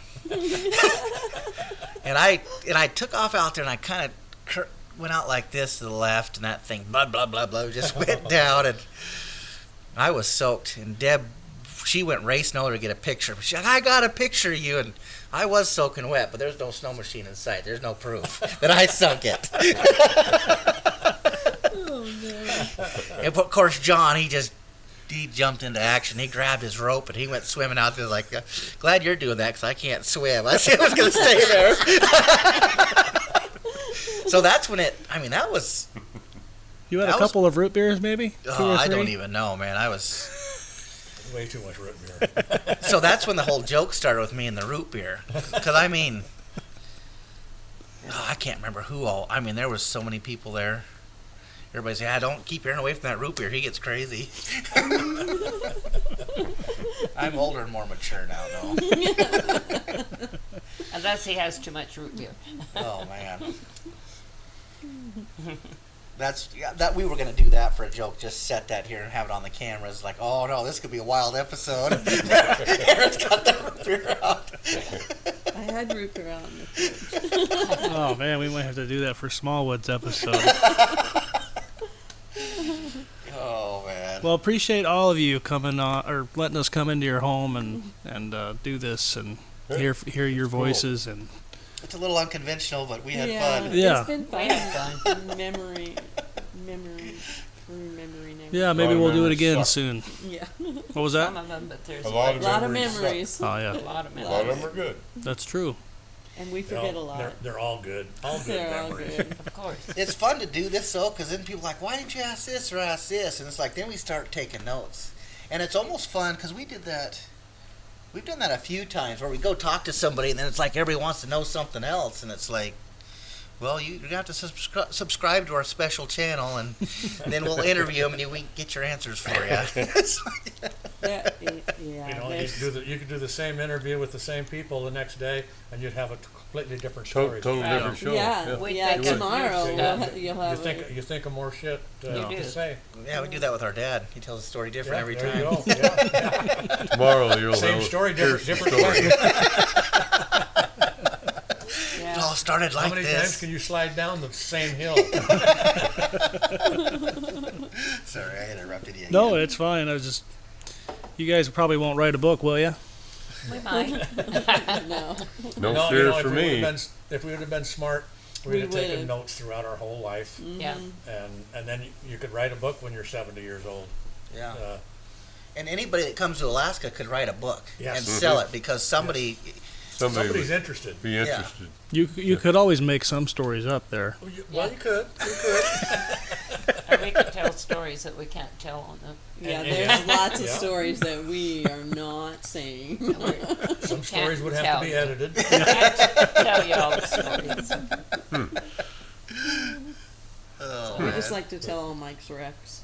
and I took off out there, and I kind of went out like this to the left, and that thing blah blah blah blah just went down, and I was soaked. And Deb, she went racing over to get a picture. She's like, I got a picture of you, and I was soaking wet, but there's no snow machine in sight. There's no proof that I sunk it. Oh, no. And of course, John, he jumped into action. He grabbed his rope and he went swimming out there like, glad you're doing that because I can't swim. I said I was going to stay there. So that's when that was... You had a couple of root beers, maybe? Two or three? I don't even know, man. I was... Way too much root beer. So that's when the whole joke started with me and the root beer. Because, I can't remember who all... there was so many people there. Everybody said, don't keep Aaron away from that root beer. He gets crazy. I'm older and more mature now, though. Unless he has too much root beer. Oh, man. That we were going to do that for a joke. Just set that here and have it on the cameras. Like, oh, no, this could be a wild episode. Aaron's got the root beer out. I had root beer out in the fridge. Oh, man, we might have to do that for Smallwood's episode. Oh, man. Well, appreciate all of you coming on, or letting us come into your home and do this and hear your voices. And It's a little unconventional, but we had fun. Yeah. It's been fun. Memory. Yeah, maybe of we'll do it memories again suck. soon. Yeah. What was that? Some of them, but there's A lot of A lot of memories suck. memories. Oh, yeah. a lot of A lot of memories. them are good. That's true. And we forget a lot. They're all good. All good They're all memories. good. Of course. It's fun to do this, though, because then people are like, why didn't you ask this or ask this? And it's like, then we start taking notes. And it's almost fun, because we did that. We've done that a few times where we go talk to somebody, and then it's like everybody wants to know something else. And it's like, well, you're going to have to subscribe to our special channel, and then we'll interview them, and we can get your answers for you. You could do the same interview with the same people the next day, and you'd have a completely different story. Totally different show. Yeah, We yeah. think of Tomorrow you, you'll have. You think of more shit You to do. say. Yeah, we do that with our dad. He tells a story different every there time. you go. Yeah. Tomorrow you'll Same have story, here's different the story. It all started like How many times this. can you slide down the same hill? Sorry, I interrupted you again. No, it's fine. You guys probably won't write a book, will you? We might. No. No fear for me. If we would have been smart, we'd We have taken would've. notes throughout our whole life. Yeah. And then you could write a book when you're 70 years old. Yeah. Uh, And anybody that comes to Alaska could write a book Yes. and sell it because somebody. Somebody's would interested. be interested. You could always make some stories up there. Well, you could. Or we could tell stories that we can't tell on the. Yeah, And- there's yeah. lots of Yeah. stories that we are not saying. Some stories would have to be tell. edited. Can't tell you all the stories. Oh, We man. just like to tell all Mike's wrecks.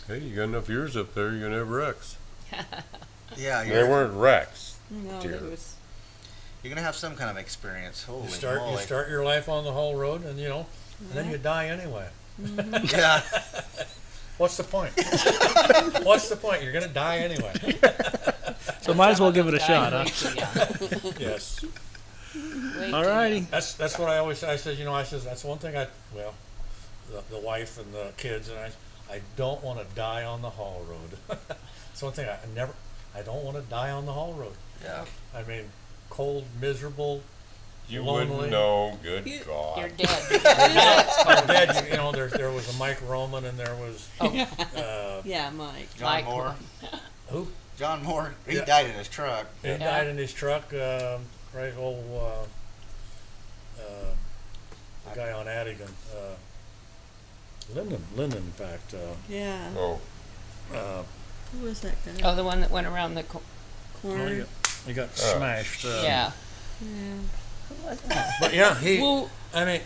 Hey, you got enough years up there, you're gonna have wrecks. Yeah, They weren't wrecks. No, Dear. it was. you're gonna have some kind of experience. Holy You moly! start your life on the whole road, and then you die anyway. Yeah. What's the point? What's the point? You're gonna die anyway. So might as well give it a shot, huh? Yes. All righty. That's what I always say. I said, that's one thing the wife and the kids and I don't want to die on the haul road. It's one thing I don't want to die on the haul road. Yeah. I mean, cold, miserable, You lonely. wouldn't know. Good You're God. dead. I'm dead. There was a Mike Roman and there was Yeah, Mike. John Mike Moore. who? John Moore. He Yeah. died in his truck. He Yeah. died in his truck. Right, the guy on Adigan. Linden, in fact. Yeah. Oh, Who was that guy? Oh, the one that went around the Corn. He got smashed. yeah. Yeah. But yeah, Well, I mean,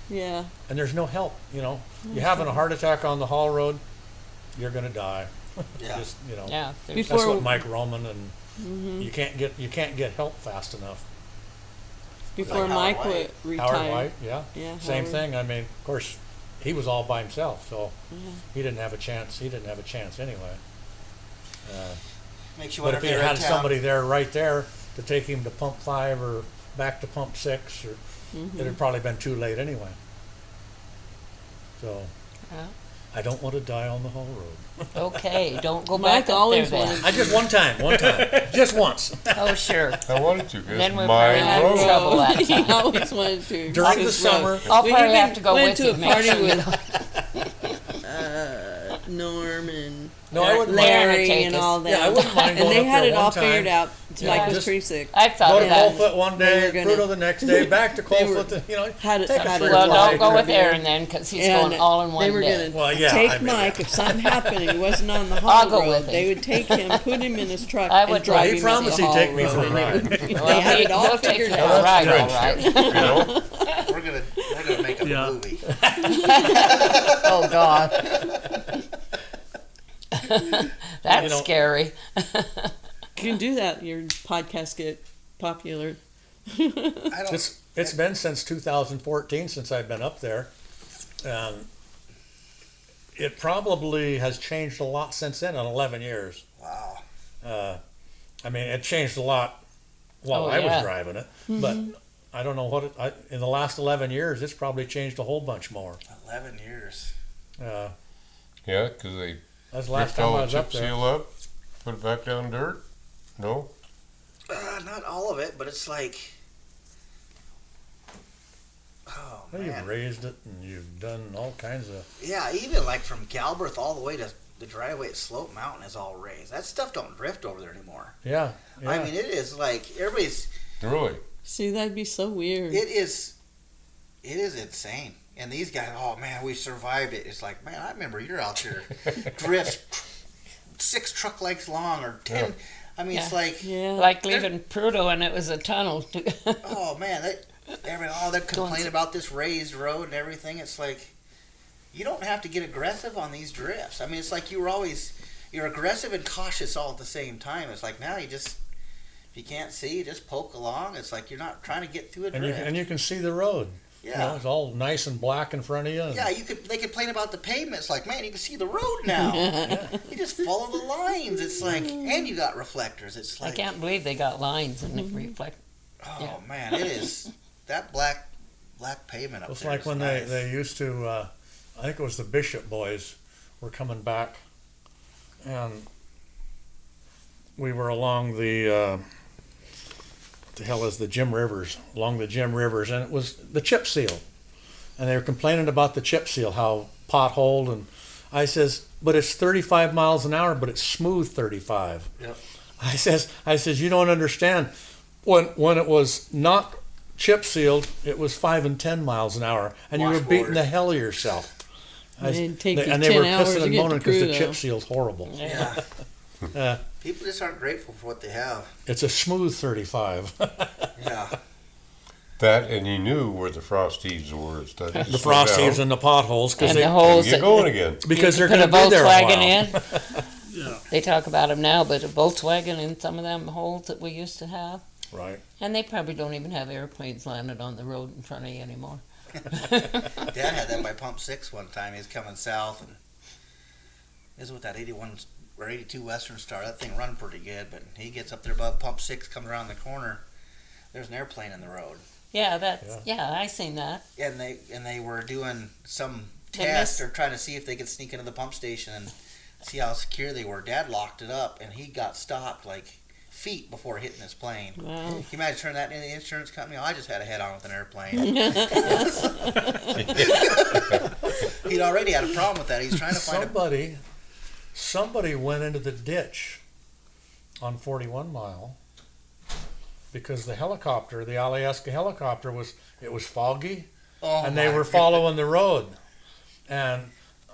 yeah. and there's no help, You're having a heart attack on the haul road, you're gonna die. Yeah. Just, Yeah. that's Before- what Mike Roman and you can't get help fast enough. Before Like Mike Howard White. retired. Howard White, yeah. Yeah. Same Howard. thing. I mean, of course, he was all by himself, so he didn't have a chance. He didn't have a chance anyway. Makes you But wonder if if he you're had in town. somebody there, right there, to take him to pump 5 or back to pump 6, or it had probably been too late anyway. So, Yeah. I don't want to die on the haul road. Okay, don't go Mike back up always there then. wanted- I just one time, just once. Oh, sure. I wanted to. It's Then we're my probably having road. trouble that He time. always wanted to. During the His summer. road. I'll We probably even have to go went with to you. a make party sure you with know. Norm and No, I wouldn't mind. Larry take and us. all that. Yeah, I wouldn't mind And going they up had there it one all time. figured out. Yeah, Mike was just- pretty sick. I've thought Go to of that. Coalfoot one They day, were gonna- Prudhoe the next day, back to They were- Coalfoot. Had it- take had a it- free Well, flight. don't go with Yeah. Aaron then, because he's And going all in they one were day. gonna Well, yeah, take I mean- Mike if something happened and he wasn't on the I'll haul go road. with him. They would take him, put him in his truck, I and would drive He him promised to he'd the take haul me for a road. ride. They had it all He'll take figured you for out. a ride, all Friendship, right. you know? We're gonna make a Yeah. movie. Oh, God. That's scary. You can do that. Your podcast get popular. I don't. It's been since 2014 since I've been up there. It probably has changed a lot since then in 11 years. Wow. I mean, it changed a lot while Oh, I yeah. was driving it, but I don't know in the last 11 years, it's probably changed a whole bunch more. 11 years. Yeah, because they That's the last ripped time all I the was up chip there. seal up, put it back down in dirt. No? Not all of it, but it's like. Oh Well, man. you've raised it and you've done all kinds of. Yeah, even like from Galbraith all the way to the driveway at Slope Mountain is all raised. That stuff don't drift over there anymore. Yeah. I mean, it is like everybody's. Really? See, that'd be so weird. It is insane. And these guys, oh man, we survived it. It's like, man, I remember you're out there, drifts 6 truck lengths long or 10. Yeah. I mean, it's Yeah. like, Yeah. Like leaving Prudhoe and it was a tunnel. oh man, they're complaining about this raised road and everything. It's like, you don't have to get aggressive on these drifts. I mean, it's like you're aggressive and cautious all at the same time. It's like now if you can't see, you just poke along. It's like you're not trying to get through a drift. And you can see the road. Yeah. It's all nice and black in front of you. Yeah, they complain about the pavement. It's like, man, you can see the road now. You just follow the lines. It's like, and you got reflectors. It's I like, can't believe they got lines and it reflect. oh yeah. man, it is that black pavement up It's there. like is when nice. they used to, I think it was the Bishop boys were coming back, and we were along the hell is the Jim Rivers, along the Jim Rivers, and it was the chip seal. And they were complaining about the chip seal, how potholed, and I says, but it's 35 miles an hour, but it's smooth 35. Yep. I says, you don't understand. When it was not chip sealed, it was 5 and 10 miles an hour, and you were Washboard. beating the hell of yourself. It'd take you and they 10 were hours pissing to and get moaning to because the Prudhoe. chip seal's horrible. Yeah. People just aren't grateful for what they have. It's a smooth 35. Yeah. That, and you knew where the frost heaves were. The frost heaves and the potholes And the because holes Get that going again. they're put going a to be there a Volkswagen while. in. Yeah. They talk about them now, but a Volkswagen in some of them holes that we used to have. Right. And they probably don't even have airplanes landed on the road in front of you anymore. Dad had that by Pump 6 one time. He was coming south, and This is with that 81 or 82 Western Star. That thing run pretty good, but he gets up there above pump 6, comes around the corner. There's an airplane in the road. Yeah, I seen that. And they were doing some They test missed- or trying to see if they could sneak into the pump station and see how secure they were. Dad locked it up, and he got stopped like feet before hitting his plane. Wow. Can you imagine turning that into the insurance company? Oh, I just had a head-on with an airplane. He'd already had a problem with that. He's trying to find Somebody went into the ditch on 41 Mile because the Alaska helicopter was foggy, and they were following the road. And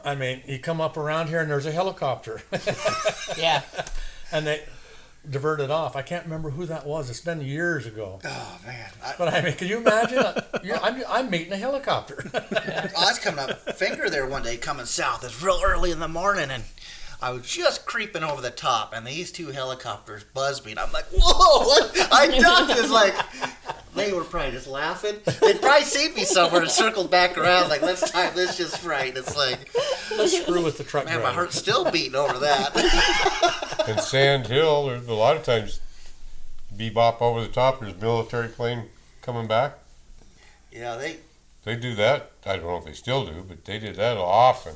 I mean, you come up around here and there's a helicopter. Yeah. And they diverted off. I can't remember who that was. It's been years ago. Oh man! But I mean, can you imagine? I'm meeting a helicopter. I was coming up Finger there one day coming south. It's real early in the morning, and I was just creeping over the top, and these two helicopters buzzed me, and I'm like, whoa! I ducked. It was like, they were probably just laughing. They'd probably seen me somewhere and circled back around, like, let's time this just right. It's like, Let's screw with the truck man, driver. my heart's still beating over that. In Sand Hill, there's a lot of times bebop over the top. There's a military plane coming back. Yeah, They do that. I don't know if they still do, but they did that often.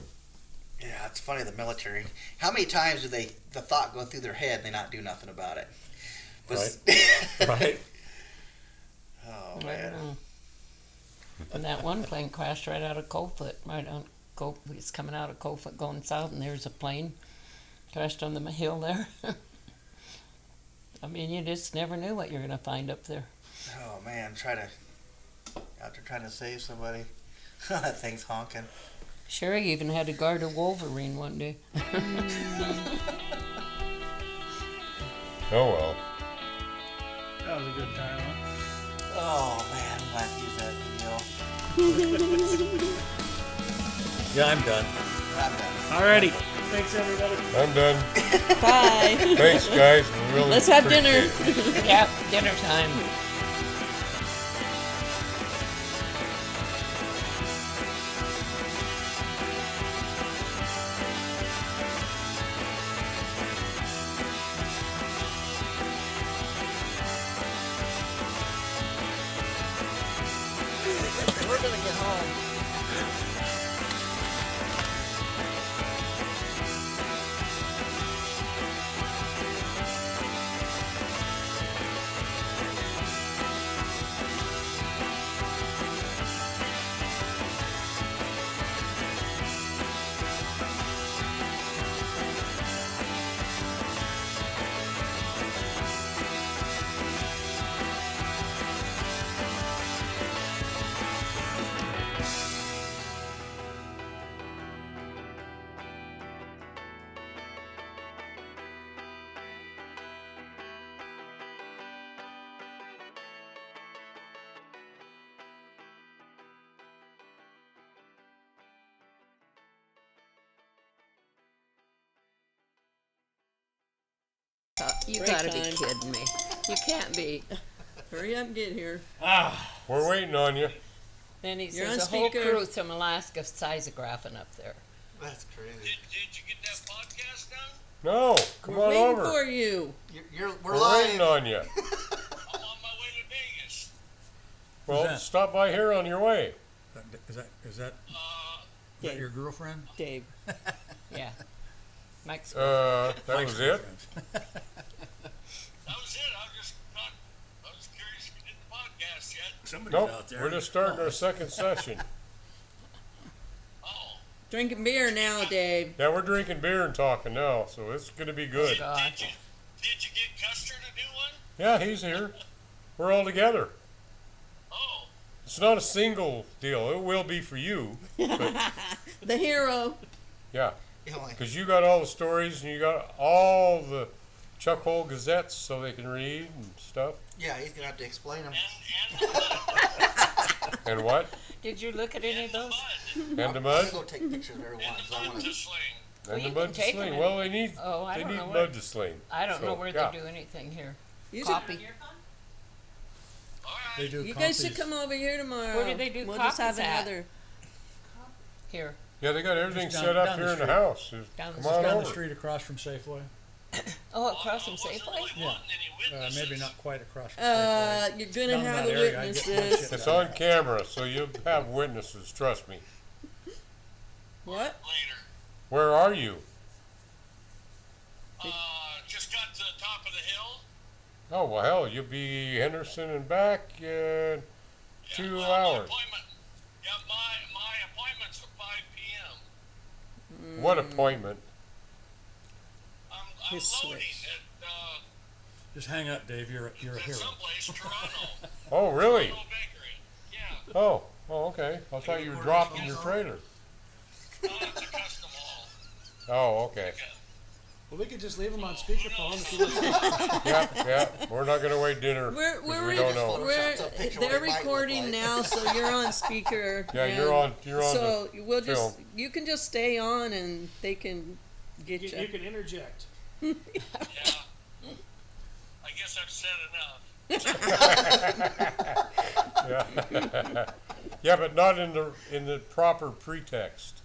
yeah, it's funny, the military. How many times do the thought go through their head and they not do nothing about it? But, Right. Oh, I don't man. know. And that one plane crashed right out of Coalfoot, it's coming out of Coalfoot going south, and there's a plane crashed on the hill there. I mean, you just never knew what you're going to find up there. Oh, man, after trying to save somebody, that thing's honking. Sherry even had to guard a Wolverine one day. Oh well. That was a good time, huh? Oh, man, I'm glad to use that video. Yeah, I'm done. I'm done. Alrighty. Thanks, everybody. I'm done. Bye. Thanks, guys. We really Let's have dinner. appreciate it. Yeah, dinner time. We're gonna get home. You Break gotta be time. kidding me. You can't be. Hurry up and get here. We're waiting on you. Then he You're says on a whole speaker. crew from Alaska seismographing up there. That's crazy. Did you get that podcast done? No, come We're on waiting over. for you. We're We're live. waiting on you. I'm on my way to Vegas. Well, that? stop by here on your way. Is that Dave. your girlfriend? Dave. Yeah. Mike's That was it. That was it. I was curious if you did the podcast yet. Somebody's Nope, out there. we're just starting our second session. Oh, Drinking beer now, Dave. Yeah, we're drinking beer and talking now, so it's going to be good. God. did you get Custer to do one? Yeah, he's here. We're all together. Oh, It's not a single deal. It will be for you. The hero. Yeah, Yeah, like, because you got all the stories and you got all the Chuck Hole Gazettes so they can read and stuff. yeah, he's gonna have to explain them. and the mud. And what? Did you look at any of those? And the I'm mud? gonna go take pictures of everyone. And the I mud want to to. sling. And you the can mud to take sling. them. Well, they need Oh, I they don't need know mud where. to sling. I don't know So, where yeah. they do anything here. You, Copy. All right. They do you guys should copies. come over here tomorrow. Where do they do We'll just have copies at? another. Here. Yeah, they got everything Just set down up the here in the street. house. Just Down the come on Down the over. street across from Safeway. Oh, across from I wasn't Safeway? really Yeah. wanting any witnesses. Maybe not quite across from Safeway. You're gonna Down in have that a area, I get my witnesses. shit It's done. on camera, so you'll have witnesses. Trust me. What? Later. Where are you? Just got to the top of the hill. Oh well, hell, you'll be Henderson and back in 2 My hours. appointment. Yeah, my appointment's at 5 p.m. What appointment? I'm His loading switch. Just hang up, Dave. You're a at hero. someplace, Toronto. Oh really? Toronto Bakery. Yeah. Oh okay. I thought you were dropping your trailer. It's a custom hall. Oh okay. Well, we could just leave them on speakerphone. Yeah. We're not gonna wait dinner. 'cause we don't know. Photoshop's a picture They're what it might look recording like. now, so you're on speaker. Yeah, and you're on So we'll just film. you can just stay on, and they can get you. You can interject. Yeah. I guess I've said enough. Yeah, but not in the proper pretext.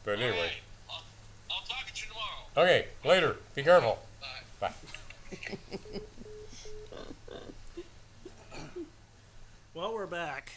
But All anyway. right. I'll talk to you tomorrow. Okay, later. Be careful. Bye. Bye. Well, we're back.